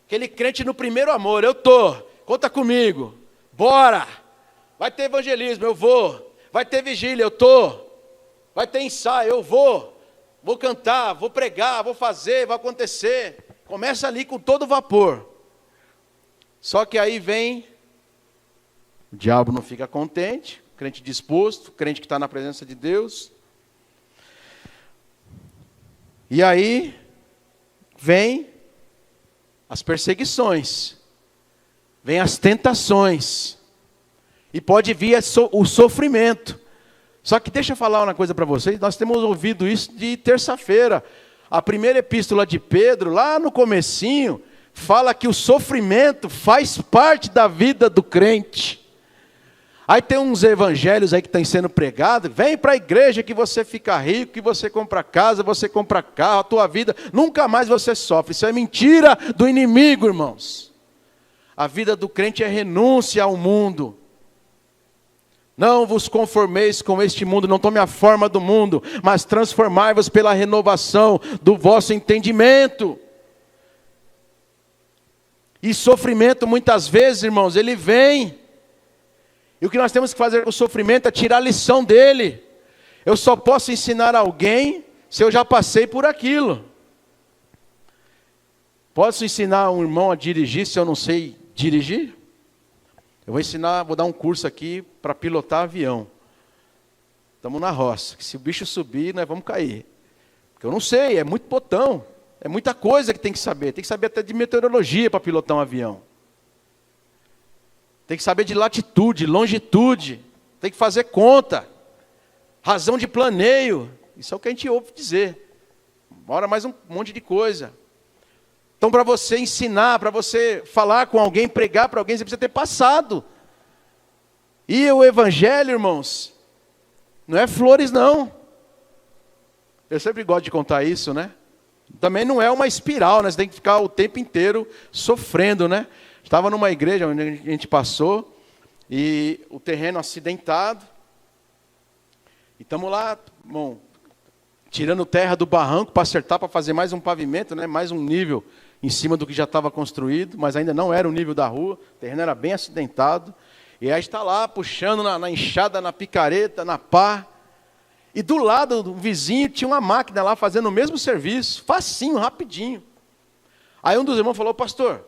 Aquele crente no primeiro amor, eu tô, conta comigo, bora. Vai ter evangelismo, eu vou. Vai ter vigília, eu tô. Vai ter ensaio, eu vou. Vou cantar, vou pregar, vou fazer, vai acontecer. Começa ali com todo vapor. Só que aí vem, o diabo não fica contente, crente disposto, crente que está na presença de Deus. E aí, vem as perseguições, vem as tentações, e pode vir o sofrimento. Só que deixa eu falar uma coisa para vocês, nós temos ouvido isso de terça-feira. A primeira epístola de Pedro, lá no comecinho, fala que o sofrimento faz parte da vida do crente. Aí tem uns evangelhos aí que estão sendo pregados, vem para a igreja que você fica rico, que você compra casa, você compra carro, a tua vida, nunca mais você sofre. Isso é mentira do inimigo, irmãos. A vida do crente é renúncia ao mundo. Não vos conformeis com este mundo, não tome a forma do mundo, mas transformai-vos pela renovação do vosso entendimento. E sofrimento, muitas vezes, irmãos, ele vem. E o que nós temos que fazer com o sofrimento é tirar a lição dele. Eu só posso ensinar alguém se eu já passei por aquilo. Posso ensinar um irmão a dirigir se eu não sei dirigir? Eu vou ensinar, vou dar um curso aqui para pilotar avião. Estamos na roça. Se o bicho subir, nós vamos cair. Porque eu não sei, é muito botão. É muita coisa que tem que saber. Tem que saber até de meteorologia para pilotar um avião. Tem que saber de latitude, longitude. Tem que fazer conta. Razão de planeio. Isso é o que a gente ouve dizer. Bora mais um monte de coisa. Então, para você ensinar, para você falar com alguém, pregar para alguém, você precisa ter passado. E o evangelho, irmãos, não é flores, não. Eu sempre gosto de contar isso, né? Também não é uma espiral, né? Você tem que ficar o tempo inteiro sofrendo, né? Estava numa igreja onde a gente passou, e o terreno acidentado. E estamos lá, bom, tirando terra do barranco para acertar, para fazer mais um pavimento, né? Mais um nível em cima do que já estava construído, mas ainda não era o nível da rua, o terreno era bem acidentado. E aí está lá, puxando na enxada, na picareta, na pá. E do lado do vizinho tinha uma máquina lá fazendo o mesmo serviço, facinho, rapidinho. Aí um dos irmãos falou: pastor,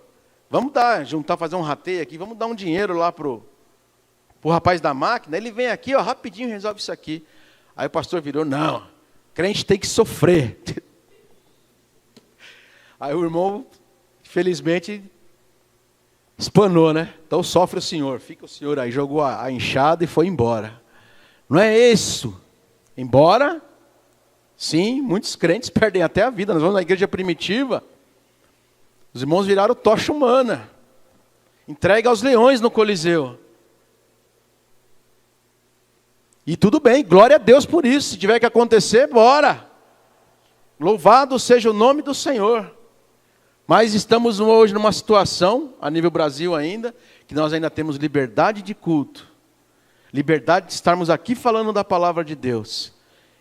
vamos juntar, fazer um rateio aqui, vamos dar um dinheiro lá pro rapaz da máquina, ele vem aqui, ó, rapidinho resolve isso aqui. Aí o pastor virou: não, crente tem que sofrer. Aí o irmão, felizmente, espanou, né? Então sofre o senhor, fica o senhor aí, jogou a enxada e foi embora. Não é isso. Embora, sim, muitos crentes perdem até a vida. Nós vamos na igreja primitiva, os irmãos viraram tocha humana, entregue aos leões no Coliseu. E tudo bem, glória a Deus por isso. Se tiver que acontecer, bora. Louvado seja o nome do Senhor. Mas estamos hoje numa situação, a nível Brasil ainda, que nós ainda temos liberdade de culto. Liberdade de estarmos aqui falando da palavra de Deus.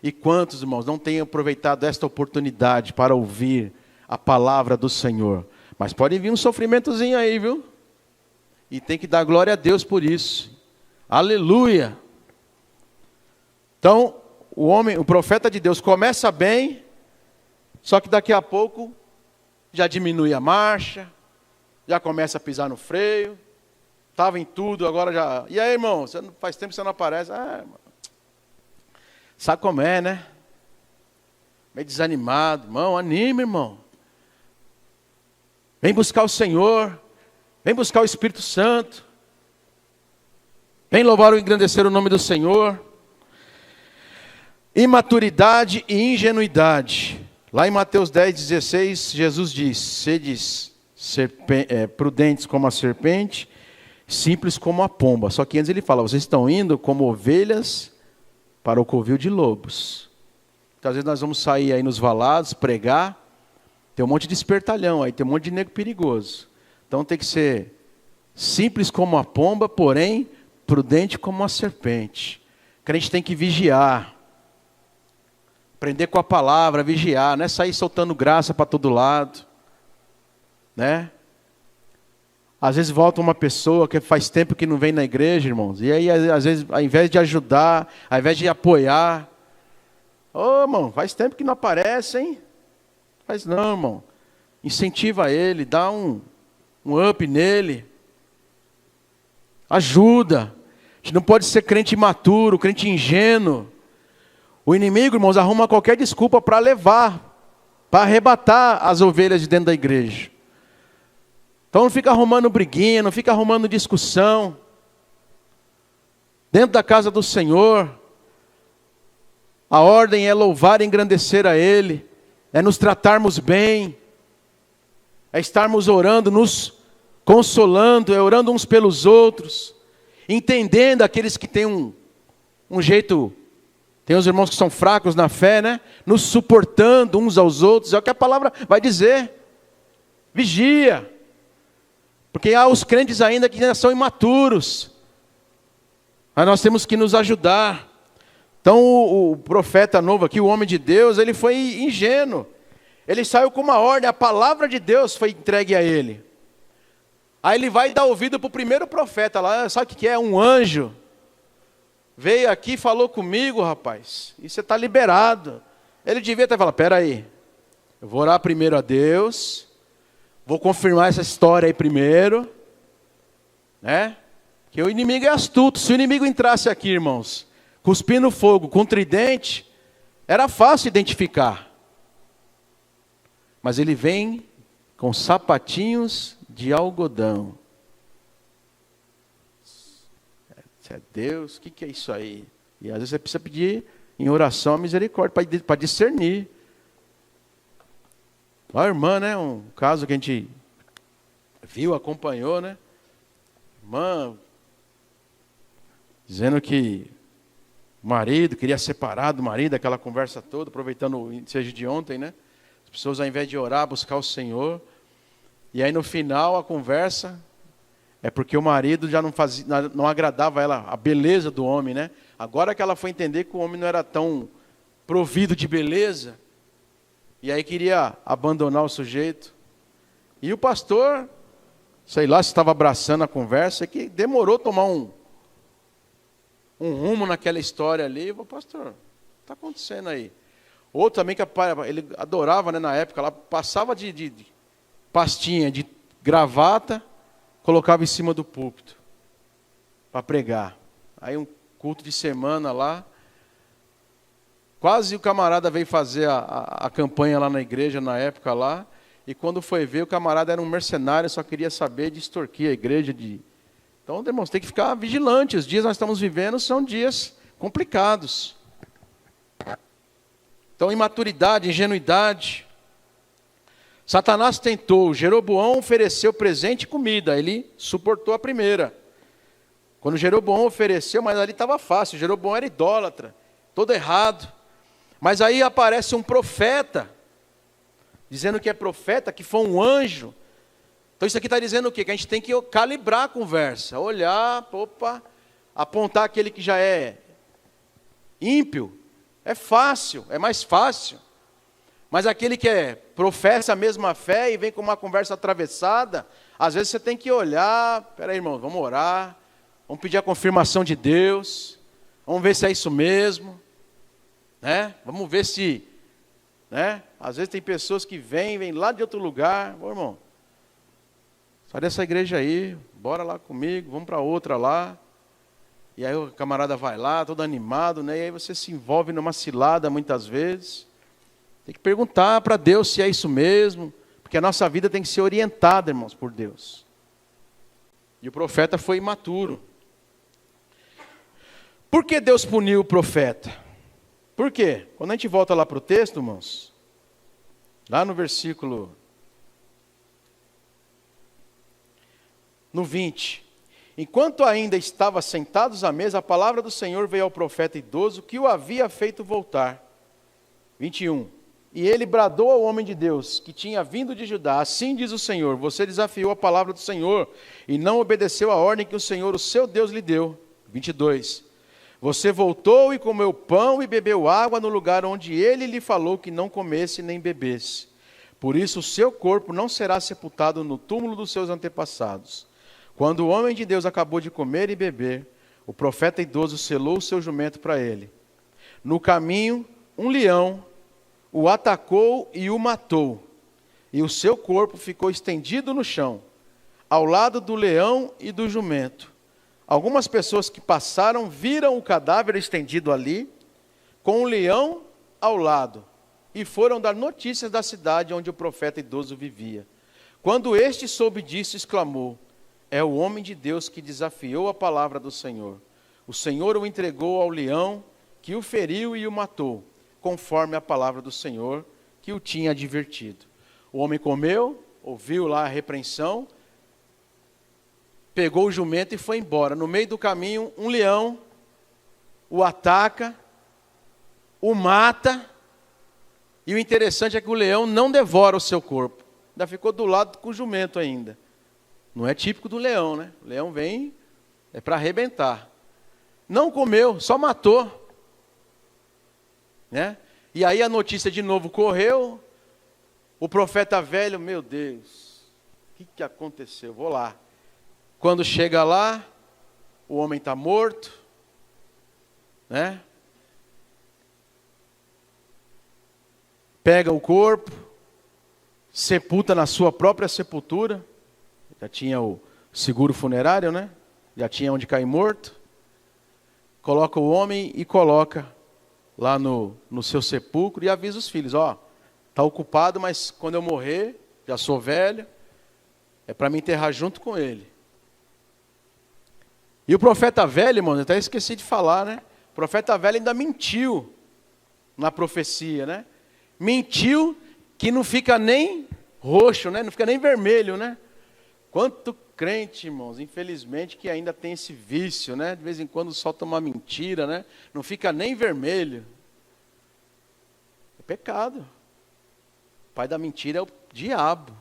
E quantos, irmãos, não têm aproveitado esta oportunidade para ouvir a palavra do Senhor? Mas pode vir um sofrimentozinho aí, viu? E tem que dar glória a Deus por isso. Aleluia! Então, o profeta de Deus começa bem, Só que daqui a pouco já diminui a marcha, já começa a pisar no freio, estava em tudo, agora já... E aí, irmão, faz tempo que você não aparece. Irmão. Sabe como é, né? Meio desanimado. Irmão, anime, irmão. Vem buscar o Senhor. Vem buscar o Espírito Santo. Vem louvar e engrandecer o nome do Senhor. Imaturidade e ingenuidade. Lá em Mateus 10:16, Jesus diz: sedes prudentes como a serpente, simples como a pomba. Só que antes ele fala: vocês estão indo como ovelhas para o covil de lobos. Então, às vezes nós vamos sair aí nos valados, pregar, tem um monte de espertalhão aí, tem um monte de nego perigoso. Então tem que ser simples como a pomba, porém prudente como a serpente. O crente tem que vigiar, aprender com a palavra, vigiar, não é sair soltando graça para todo lado, né? Às vezes volta uma pessoa que faz tempo que não vem na igreja, irmãos, e aí às vezes, ao invés de ajudar, ao invés de apoiar, irmão, faz tempo que não aparece, hein? Faz não, irmão. Incentiva ele, dá um up nele. Ajuda. A gente não pode ser crente imaturo, crente ingênuo. O inimigo, irmãos, arruma qualquer desculpa para levar, para arrebatar as ovelhas de dentro da igreja. Então não fica arrumando briguinha, não fica arrumando discussão. Dentro da casa do Senhor, a ordem é louvar e engrandecer a Ele, é nos tratarmos bem, é estarmos orando, nos consolando, é orando uns pelos outros, entendendo aqueles que têm um jeito, tem os irmãos que são fracos na fé, né? Nos suportando uns aos outros, é o que a palavra vai dizer. Vigia, porque há os crentes ainda que ainda são imaturos, mas nós temos que nos ajudar. Então o profeta novo aqui, o homem de Deus, ele foi ingênuo. Ele saiu com uma ordem, a palavra de Deus foi entregue a ele. Aí ele vai dar ouvido para o primeiro profeta lá, sabe o que é? Um anjo. Veio aqui e falou comigo, rapaz, e você está liberado. Ele devia ter falado: pera aí, eu vou orar primeiro a Deus, vou confirmar essa história aí primeiro, né? Que o inimigo é astuto. Se o inimigo entrasse aqui, irmãos, cuspindo fogo, com tridente, era fácil identificar. Mas ele vem com sapatinhos de algodão. Isso é Deus? O que é isso aí? E às vezes você precisa pedir em oração a misericórdia para discernir. A irmã, né? Um caso que a gente viu, acompanhou, né? Irmã dizendo que o marido queria separar do marido, aquela conversa toda, aproveitando o ensejo de ontem, né? As pessoas, ao invés de orar, buscar o Senhor, e aí no final a conversa é porque o marido já não agradava ela, a beleza do homem, né? Agora que ela foi entender que o homem não era tão provido de beleza, e aí queria abandonar o sujeito. E o pastor, sei lá se estava abraçando a conversa, é que demorou a tomar um rumo naquela história ali. Eu falei: pastor, o que está acontecendo aí? Outro também que ele adorava, né, na época, ela passava de pastinha, de gravata, colocava em cima do púlpito para pregar. Aí um culto de semana lá, quase o camarada veio fazer a campanha lá na igreja na época lá, e quando foi ver, o camarada era um mercenário, só queria saber de extorquir a igreja. Então, irmãos, tem que ficar vigilante. Os dias que nós estamos vivendo são dias complicados. Então, imaturidade, ingenuidade. Satanás tentou, Jeroboão ofereceu presente e comida, ele suportou a primeira. Quando Jeroboão ofereceu, mas ali estava fácil, Jeroboão era idólatra, todo errado. Mas aí aparece um profeta, dizendo que é profeta, que foi um anjo. Então isso aqui está dizendo o quê? Que a gente tem que calibrar a conversa, olhar, apontar aquele que já é ímpio. É fácil, é mais fácil. Mas aquele que professa a mesma fé e vem com uma conversa atravessada, às vezes você tem que olhar: peraí, irmão, vamos orar, vamos pedir a confirmação de Deus, vamos ver se é isso mesmo, né? Vamos ver se né? Às vezes tem pessoas que vêm lá de outro lugar. Ô, irmão, sai dessa igreja aí, bora lá comigo, vamos para outra lá. E aí o camarada vai lá, todo animado, né? E aí você se envolve numa cilada muitas vezes. Tem que perguntar para Deus se é isso mesmo, porque a nossa vida tem que ser orientada, irmãos, por Deus. E o profeta foi imaturo. Por que Deus puniu o profeta? Por quê? Quando a gente volta lá para o texto, irmãos, lá no versículo no 20. Enquanto ainda estava sentados à mesa, a palavra do Senhor veio ao profeta idoso que o havia feito voltar. 21. E ele bradou ao homem de Deus, que tinha vindo de Judá: assim diz o Senhor, você desafiou a palavra do Senhor, e não obedeceu a ordem que o Senhor, o seu Deus, lhe deu. 22. Você voltou e comeu pão e bebeu água no lugar onde ele lhe falou que não comesse nem bebesse. Por isso o seu corpo não será sepultado no túmulo dos seus antepassados. Quando o homem de Deus acabou de comer e beber, o profeta idoso selou o seu jumento para ele. No caminho, um leão o atacou e o matou, e o seu corpo ficou estendido no chão, ao lado do leão e do jumento. Algumas pessoas que passaram viram o cadáver estendido ali, com o leão ao lado, e foram dar notícias da cidade onde o profeta idoso vivia. Quando este soube disso, exclamou: é o homem de Deus que desafiou a palavra do Senhor. O Senhor o entregou ao leão, que o feriu e o matou, conforme a palavra do Senhor, que o tinha advertido. O homem comeu, ouviu lá a repreensão, pegou o jumento e foi embora. No meio do caminho, um leão o ataca, o mata, e o interessante é que o leão não devora o seu corpo. Ainda ficou do lado com o jumento ainda. Não é típico do leão, né? O leão vem, é para arrebentar. Não comeu, só matou. Né? E aí a notícia de novo correu. O profeta velho, meu Deus, o que aconteceu? Vou lá. Quando chega lá, o homem está morto, né? Pega o corpo, sepulta na sua própria sepultura. Já tinha o seguro funerário, né? Já tinha onde cair morto. Coloca o homem e coloca lá no seu sepulcro e avisa os filhos: ó, está ocupado, mas quando eu morrer, já sou velho, é para me enterrar junto com ele. E o profeta velho, irmão, eu até esqueci de falar, né? O profeta velho ainda mentiu na profecia, né? Mentiu que não fica nem roxo, né? Não fica nem vermelho, né? Quanto crente, irmãos, infelizmente, que ainda tem esse vício, né? De vez em quando solta uma mentira, né? Não fica nem vermelho. É pecado. O pai da mentira é o diabo,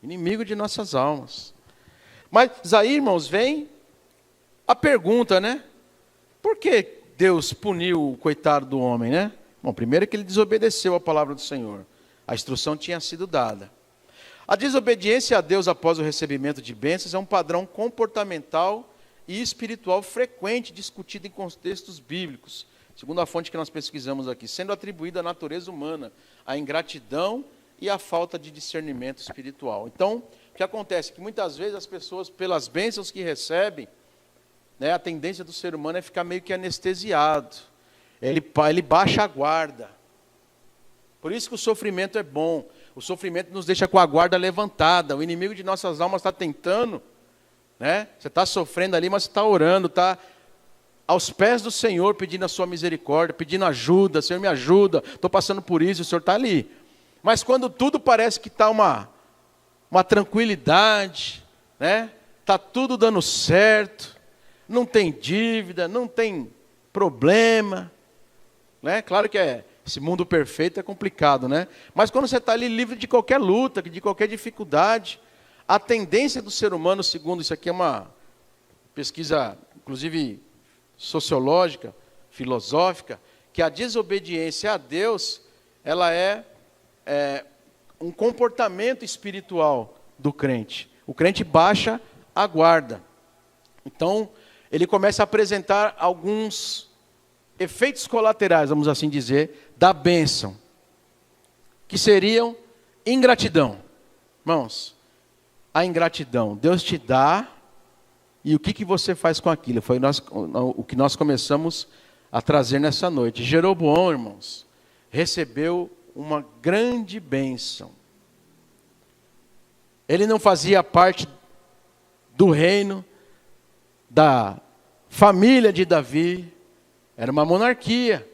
inimigo de nossas almas. Mas aí, irmãos, vem a pergunta, né? Por que Deus puniu o coitado do homem, né? Bom, primeiro que ele desobedeceu a palavra do Senhor. A instrução tinha sido dada. A desobediência a Deus após o recebimento de bênçãos é um padrão comportamental e espiritual frequente discutido em contextos bíblicos, segundo a fonte que nós pesquisamos aqui, sendo atribuída à natureza humana, à ingratidão e à falta de discernimento espiritual. Então, o que acontece é que muitas vezes as pessoas, pelas bênçãos que recebem, né, a tendência do ser humano é ficar meio que anestesiado. Ele baixa a guarda. Por isso que o sofrimento é bom. O sofrimento nos deixa com a guarda levantada. O inimigo de nossas almas está tentando, né? Você está sofrendo ali, mas você está orando, está aos pés do Senhor, pedindo a sua misericórdia, pedindo ajuda. Senhor, me ajuda, estou passando por isso, o Senhor está ali. Mas quando tudo parece que está uma tranquilidade, né? Está tudo dando certo, não tem dívida, não tem problema, né? Claro que esse mundo perfeito é complicado, né? Mas quando você está ali livre de qualquer luta, de qualquer dificuldade, a tendência do ser humano, segundo isso aqui é uma pesquisa, inclusive sociológica, filosófica, que a desobediência a Deus, ela é um comportamento espiritual do crente. O crente baixa a guarda. Então, ele começa a apresentar alguns efeitos colaterais, vamos assim dizer, da bênção. que seriam ingratidão. Irmãos, a ingratidão, Deus te dá, e o que você faz com aquilo? Foi o que nós começamos a trazer nessa noite. Jeroboão, irmãos, recebeu uma grande bênção. Ele não fazia parte do reino, da família de Davi, era uma monarquia.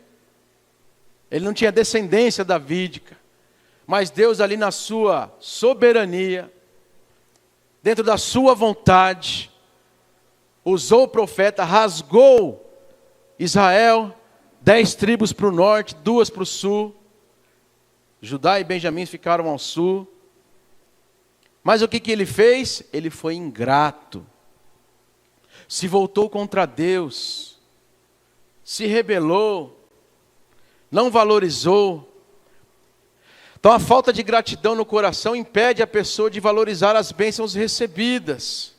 Ele não tinha descendência davídica. Mas Deus ali na sua soberania, dentro da sua vontade, usou o profeta, rasgou Israel, 10 tribos para o norte, 2 para o sul. Judá e Benjamim ficaram ao sul. Mas o que ele fez? Ele foi ingrato. Se voltou contra Deus. Se rebelou. Não valorizou. Então a falta de gratidão no coração impede a pessoa de valorizar as bênçãos recebidas.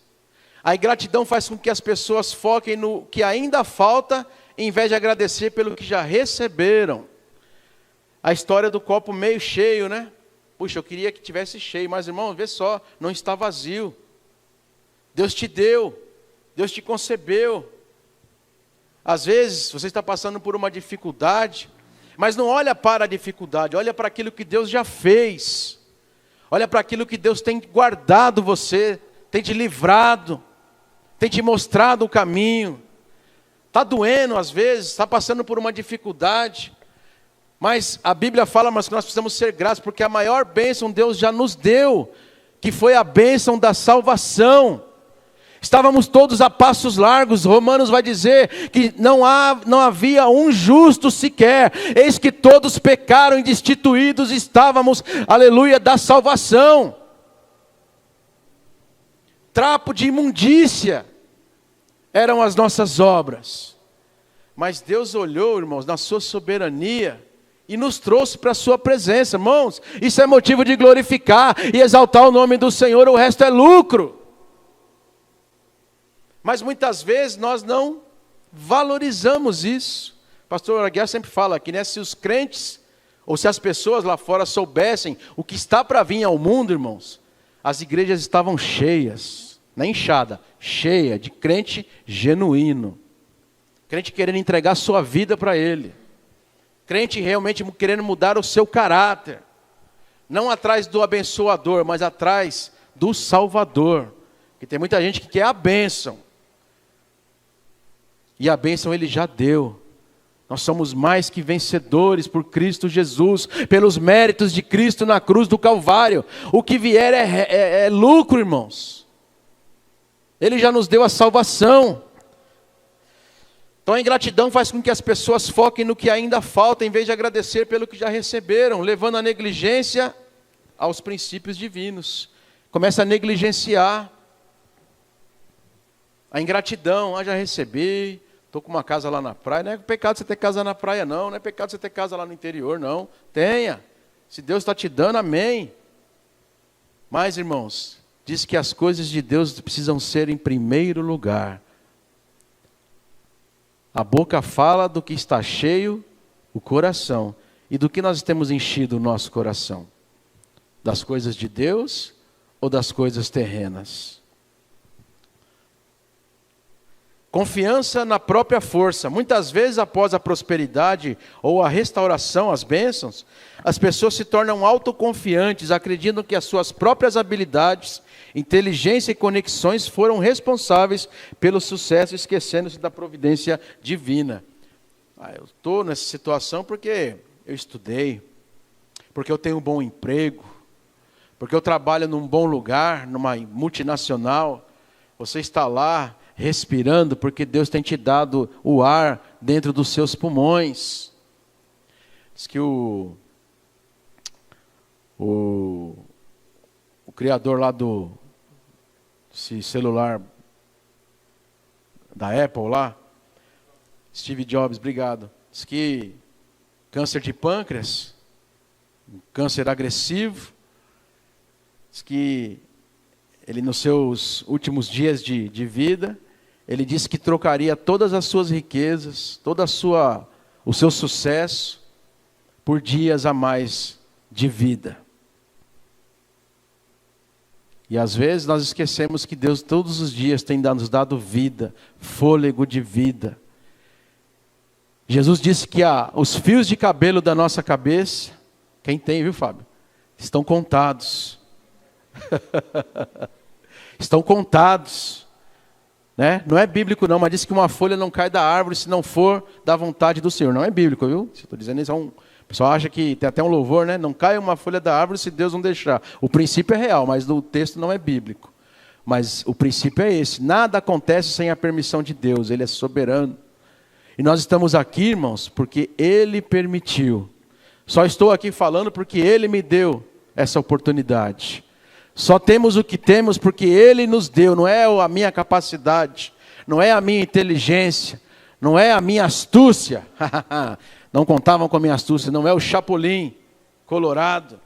A ingratidão faz com que as pessoas foquem no que ainda falta, em vez de agradecer pelo que já receberam. A história do copo meio cheio, né? Puxa, eu queria que tivesse cheio, mas irmão, vê só, não está vazio. Deus te deu, Deus te concebeu. Às vezes, você está passando por uma dificuldade, mas não olha para a dificuldade, olha para aquilo que Deus já fez. Olha para aquilo que Deus tem guardado você, tem te livrado, tem te mostrado o caminho. Está doendo às vezes, está passando por uma dificuldade. Mas a Bíblia fala, mas que nós precisamos ser gratos, porque a maior bênção Deus já nos deu, que foi a bênção da salvação. Estávamos todos a passos largos. Romanos vai dizer que não havia um justo sequer. Eis que todos pecaram e destituídos estávamos, aleluia, da salvação. Trapo de imundícia eram as nossas obras. Mas Deus olhou, irmãos, na sua soberania e nos trouxe para a sua presença. Irmãos, isso é motivo de glorificar e exaltar o nome do Senhor, o resto é lucro. Mas muitas vezes nós não valorizamos isso. O pastor Aguiar sempre fala que, né, se os crentes, ou se as pessoas lá fora soubessem o que está para vir ao mundo, irmãos, as igrejas estavam cheias, na enxada, cheia de crente genuíno. Crente querendo entregar sua vida para Ele. Crente realmente querendo mudar o seu caráter. Não atrás do abençoador, mas atrás do Salvador. Porque tem muita gente que quer a bênção. E a bênção Ele já deu. Nós somos mais que vencedores por Cristo Jesus, pelos méritos de Cristo na cruz do Calvário. O que vier é lucro, irmãos. Ele já nos deu a salvação. Então a ingratidão faz com que as pessoas foquem no que ainda falta, em vez de agradecer pelo que já receberam, levando a negligência aos princípios divinos. Começa a negligenciar. A ingratidão, já recebi, estou com uma casa lá na praia. Não é pecado você ter casa na praia, não. Não é pecado você ter casa lá no interior, não. Tenha. Se Deus está te dando, amém. Mas, irmãos, diz que as coisas de Deus precisam ser em primeiro lugar. A boca fala do que está cheio, o coração. E do que nós temos enchido o nosso coração? Das coisas de Deus ou das coisas terrenas? Confiança na própria força. Muitas vezes após a prosperidade ou a restauração, as bênçãos, as pessoas se tornam autoconfiantes, acreditam que as suas próprias habilidades, inteligência e conexões foram responsáveis pelo sucesso, esquecendo-se da providência divina. Eu estou nessa situação porque eu estudei, porque eu tenho um bom emprego, porque eu trabalho num bom lugar, numa multinacional. Você está lá respirando porque Deus tem te dado o ar dentro dos seus pulmões. Diz que o criador lá esse celular da Apple lá, Steve Jobs, obrigado, diz que câncer de pâncreas, um câncer agressivo, diz que ele nos seus últimos dias de vida, ele disse que trocaria todas as suas riquezas, o seu sucesso, por dias a mais de vida. E às vezes nós esquecemos que Deus todos os dias tem nos dado vida, fôlego de vida. Jesus disse que os fios de cabelo da nossa cabeça, quem tem, viu, Fábio? Estão contados. Estão contados. Né? Não é bíblico não, mas diz que uma folha não cai da árvore se não for da vontade do Senhor. Não é bíblico, viu? Estou dizendo isso, o pessoal acha que tem até um louvor, né? Não cai uma folha da árvore se Deus não deixar. O princípio é real, mas o texto não é bíblico. Mas o princípio é esse. Nada acontece sem a permissão de Deus. Ele é soberano. E nós estamos aqui, irmãos, porque Ele permitiu. Só estou aqui falando porque Ele me deu essa oportunidade. Só temos o que temos porque Ele nos deu. Não é a minha capacidade, não é a minha inteligência, não é a minha astúcia. Não contavam com a minha astúcia, não é o Chapolin colorado.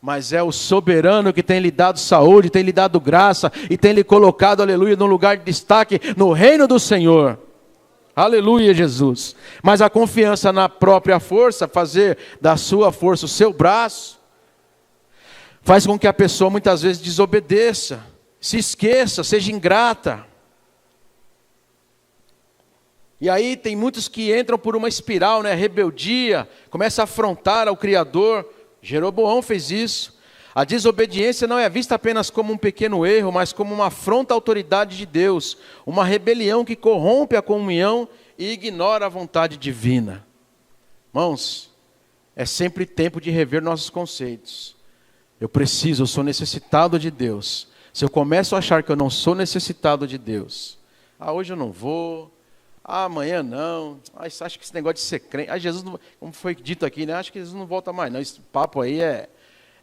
Mas é o soberano que tem lhe dado saúde, tem lhe dado graça e tem lhe colocado, aleluia, num lugar de destaque no reino do Senhor. Aleluia, Jesus. Mas a confiança na própria força, fazer da sua força o seu braço, faz com que a pessoa muitas vezes desobedeça, se esqueça, seja ingrata. E aí tem muitos que entram por uma espiral, né? Rebeldia, começa a afrontar ao Criador. Jeroboão fez isso. A desobediência não é vista apenas como um pequeno erro, mas como uma afronta à autoridade de Deus, uma rebelião que corrompe a comunhão e ignora a vontade divina. Irmãos, é sempre tempo de rever nossos conceitos. Eu sou necessitado de Deus. Se eu começo a achar que eu não sou necessitado de Deus, hoje eu não vou, amanhã não, acho que esse negócio de ser crente, Jesus, não, como foi dito aqui, né? Acho que Jesus não volta mais não, esse papo aí é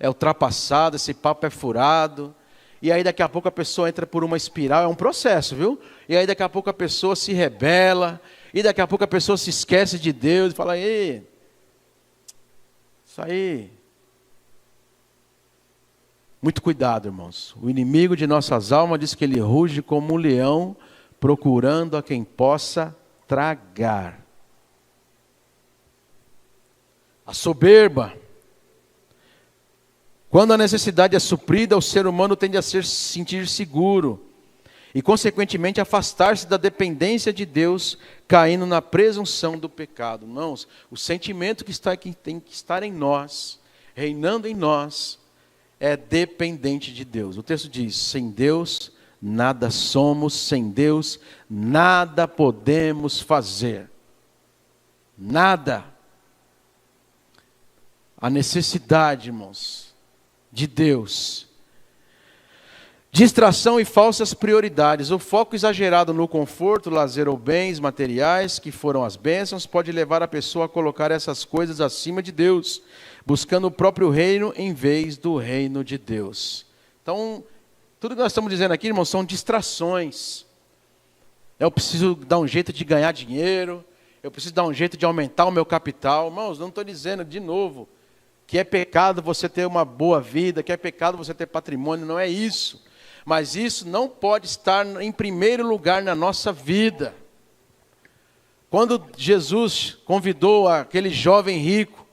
ultrapassado, esse papo é furado. E aí daqui a pouco a pessoa entra por uma espiral, é um processo, viu? E aí daqui a pouco a pessoa se rebela, e daqui a pouco a pessoa se esquece de Deus, e fala, isso aí... Muito cuidado, irmãos. O inimigo de nossas almas diz que ele ruge como um leão, procurando a quem possa tragar. A soberba. Quando a necessidade é suprida, o ser humano tende a se sentir seguro e, consequentemente, afastar-se da dependência de Deus, caindo na presunção do pecado. Irmãos, o sentimento que tem que estar em nós, reinando em nós, é dependente de Deus. O texto diz, sem Deus nada somos, sem Deus nada podemos fazer. Nada. A necessidade, irmãos, de Deus. Distração e falsas prioridades. O foco exagerado no conforto, lazer ou bens materiais, que foram as bênçãos, pode levar a pessoa a colocar essas coisas acima de Deus, buscando o próprio reino em vez do reino de Deus. Então, tudo que nós estamos dizendo aqui, irmãos, são distrações. Eu preciso dar um jeito de ganhar dinheiro, eu preciso dar um jeito de aumentar o meu capital. Irmãos, não estou dizendo, de novo, que é pecado você ter uma boa vida, que é pecado você ter patrimônio, não é isso. Mas isso não pode estar em primeiro lugar na nossa vida. Quando Jesus convidou aquele jovem rico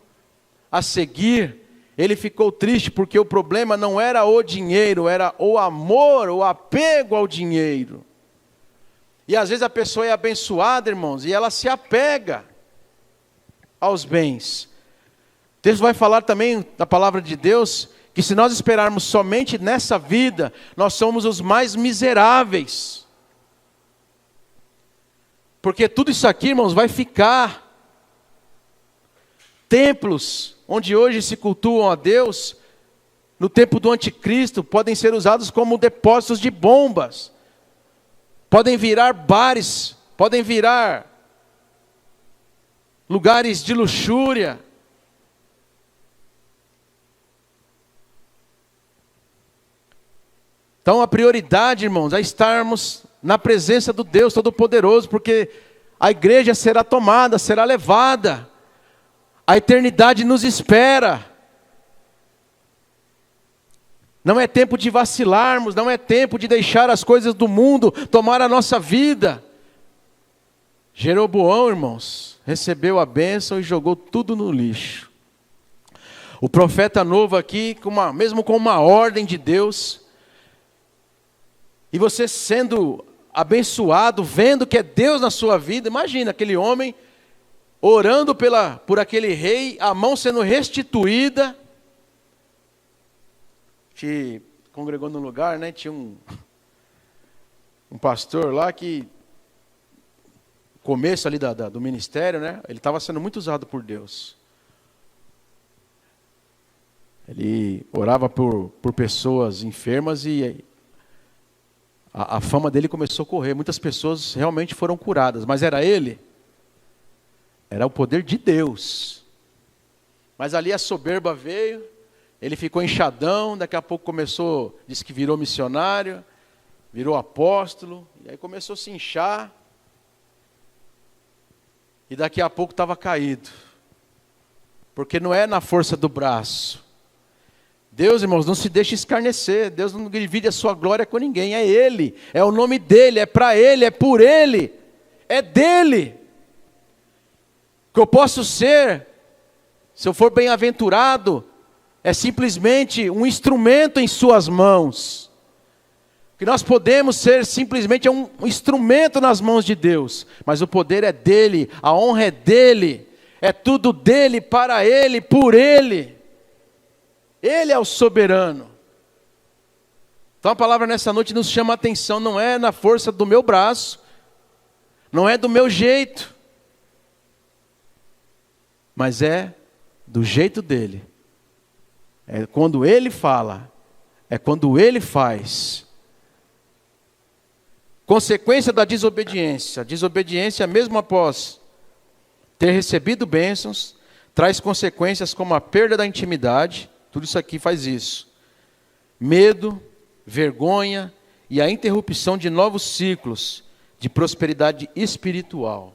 a seguir, ele ficou triste porque o problema não era o dinheiro, era o amor, o apego ao dinheiro. E às vezes a pessoa é abençoada, irmãos, e ela se apega aos bens. O texto vai falar também da palavra de Deus, que se nós esperarmos somente nessa vida, nós somos os mais miseráveis. Porque tudo isso aqui, irmãos, vai ficar. Templos onde hoje se cultuam a Deus, no tempo do anticristo, podem ser usados como depósitos de bombas. Podem virar bares, podem virar lugares de luxúria. Então a prioridade, irmãos, é estarmos na presença do Deus Todo-Poderoso, porque a igreja será tomada, será levada. A eternidade nos espera. Não é tempo de vacilarmos, não é tempo de deixar as coisas do mundo tomar a nossa vida. Jeroboão, irmãos, recebeu a bênção e jogou tudo no lixo. O profeta novo aqui, mesmo com uma ordem de Deus, e você sendo abençoado, vendo que é Deus na sua vida. Imagina aquele homem orando por aquele rei, a mão sendo restituída. Que congregou num lugar, né? Tinha um pastor lá que, começo ali do ministério, né? Ele estava sendo muito usado por Deus. Ele orava por pessoas enfermas e a fama dele começou a correr. Muitas pessoas realmente foram curadas, mas era ele? Era o poder de Deus. Mas ali a soberba veio, ele ficou inchadão, daqui a pouco disse que virou missionário, virou apóstolo, e aí começou a se inchar, e daqui a pouco estava caído. Porque não é na força do braço. Deus, irmãos, não se deixa escarnecer. Deus não divide a sua glória com ninguém. É Ele, é o nome dEle, é para Ele, é por Ele, é dEle. O que eu posso ser, se eu for bem-aventurado, é simplesmente um instrumento em suas mãos. O que nós podemos ser simplesmente é um instrumento nas mãos de Deus. Mas o poder é dEle, a honra é dEle, é tudo dEle, para Ele, por Ele. Ele é o soberano. Então a palavra nessa noite nos chama a atenção, não é na força do meu braço, não é do meu jeito, mas é do jeito dele. É quando ele fala, é quando ele faz. Consequência da desobediência. A desobediência, mesmo após ter recebido bênçãos, traz consequências como a perda da intimidade. Tudo isso aqui faz isso. Medo, vergonha e a interrupção de novos ciclos de prosperidade espiritual.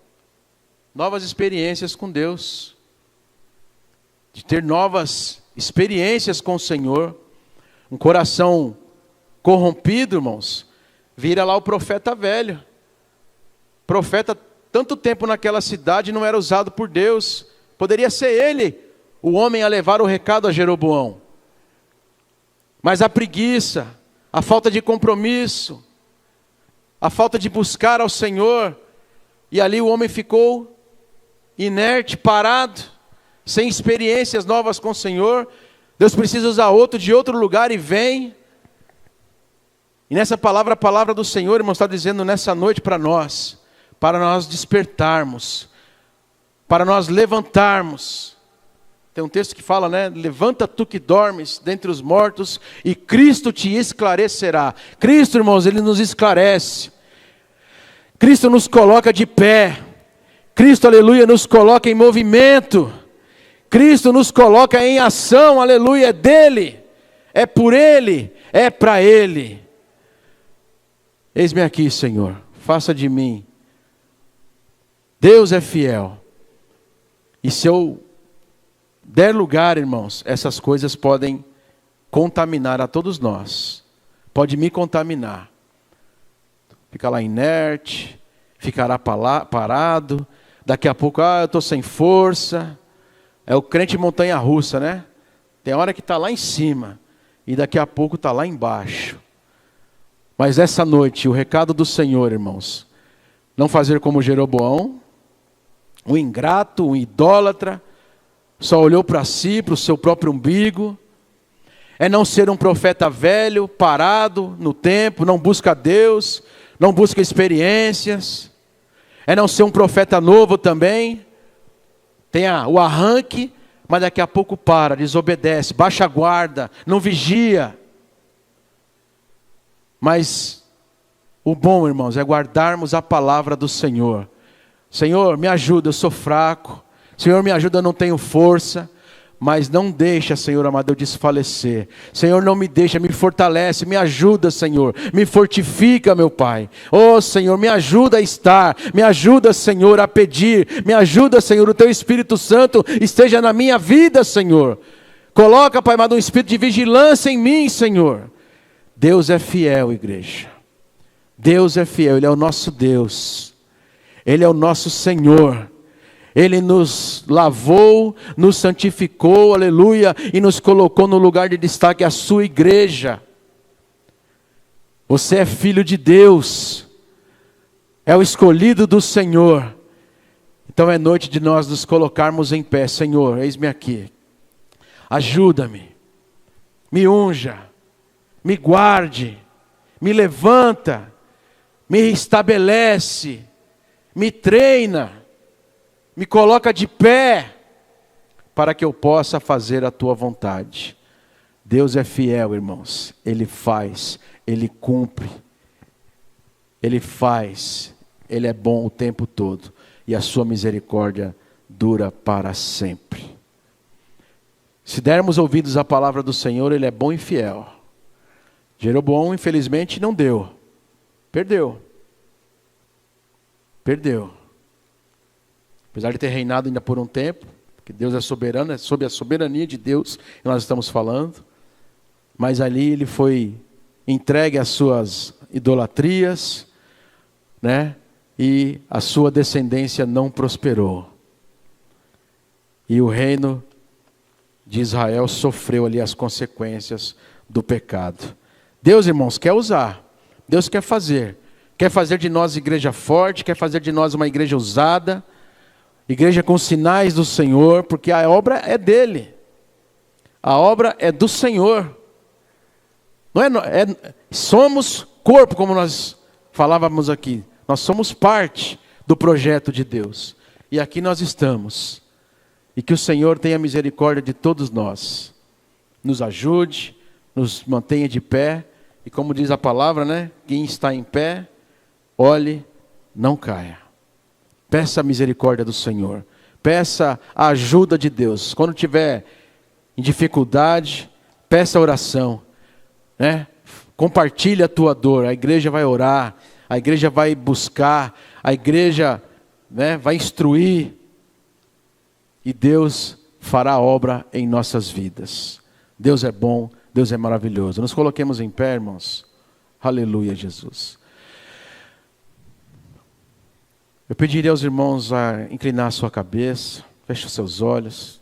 Novas experiências com Deus. De ter novas experiências com o Senhor. Um coração corrompido, irmãos, vira lá o profeta velho. Profeta, tanto tempo naquela cidade, não era usado por Deus. Poderia ser ele o homem a levar o recado a Jeroboão. Mas a preguiça, a falta de compromisso, a falta de buscar ao Senhor, e ali o homem ficou inerte, parado, sem experiências novas com o Senhor. Deus precisa usar outro de outro lugar e vem. E nessa palavra, a palavra do Senhor, irmão, está dizendo nessa noite para nós despertarmos, para nós levantarmos. Tem um texto que fala, né? Levanta tu que dormes dentre os mortos e Cristo te esclarecerá. Cristo, irmãos, Ele nos esclarece. Cristo nos coloca de pé. Cristo, aleluia, nos coloca em movimento. Cristo nos coloca em ação, aleluia, é dEle, é por Ele, é para Ele. Eis-me aqui, Senhor, faça de mim. Deus é fiel. E se eu der lugar, irmãos, essas coisas podem contaminar a todos nós. Pode me contaminar. Fica lá inerte, ficará parado. Daqui a pouco, eu estou sem força. É o crente montanha-russa, né? Tem hora que está lá em cima e daqui a pouco está lá embaixo. Mas essa noite, o recado do Senhor, irmãos, não fazer como Jeroboão, um ingrato, um idólatra, só olhou para si, para o seu próprio umbigo. É não ser um profeta velho, parado no tempo, não busca Deus, não busca experiências. É não ser um profeta novo também. Tem o arranque, mas daqui a pouco para, desobedece, baixa a guarda, não vigia. Mas o bom, irmãos, é guardarmos a palavra do Senhor. Senhor, me ajuda, eu sou fraco. Senhor, me ajuda, eu não tenho força. Mas não deixa, Senhor amado, eu desfalecer. Senhor, não me deixa, me fortalece, me ajuda, Senhor. Me fortifica, meu Pai. Oh, Senhor, me ajuda a estar. Me ajuda, Senhor, a pedir. Me ajuda, Senhor, o Teu Espírito Santo esteja na minha vida, Senhor. Coloca, Pai amado, um espírito de vigilância em mim, Senhor. Deus é fiel, igreja. Deus é fiel, Ele é o nosso Deus. Ele é o nosso Senhor. Ele nos lavou, nos santificou, aleluia, e nos colocou no lugar de destaque, a sua igreja. Você é filho de Deus, é o escolhido do Senhor. Então é noite de nós nos colocarmos em pé. Senhor, eis-me aqui, ajuda-me, me unja, me guarde, me levanta, me estabelece, me treina, me coloca de pé, para que eu possa fazer a tua vontade. Deus é fiel, irmãos, Ele faz, Ele cumpre, Ele faz, Ele é bom o tempo todo, e a sua misericórdia dura para sempre. Se dermos ouvidos à palavra do Senhor, Ele é bom e fiel. Jeroboão, infelizmente, não deu. Perdeu. Apesar de ter reinado ainda por um tempo, porque Deus é soberano, é sob a soberania de Deus que nós estamos falando. Mas ali ele foi entregue às suas idolatrias, né? E a sua descendência não prosperou. E o reino de Israel sofreu ali as consequências do pecado. Deus, irmãos, quer usar. Deus quer fazer. Quer fazer de nós igreja forte, quer fazer de nós uma igreja usada, igreja com sinais do Senhor, porque a obra é dele. A obra é do Senhor. Somos corpo, como nós falávamos aqui. Nós somos parte do projeto de Deus. E aqui nós estamos. E que o Senhor tenha misericórdia de todos nós. Nos ajude, nos mantenha de pé. E como diz a palavra, né? Quem está em pé, olhe, não caia. Peça a misericórdia do Senhor. Peça a ajuda de Deus. Quando tiver em dificuldade, peça a oração. Né? Compartilhe a tua dor. A igreja vai orar. A igreja vai buscar. A igreja, né, vai instruir. E Deus fará a obra em nossas vidas. Deus é bom. Deus é maravilhoso. Nos coloquemos em pé, irmãos. Aleluia, Jesus. Eu pediria aos irmãos a inclinar a sua cabeça. Feche os seus olhos.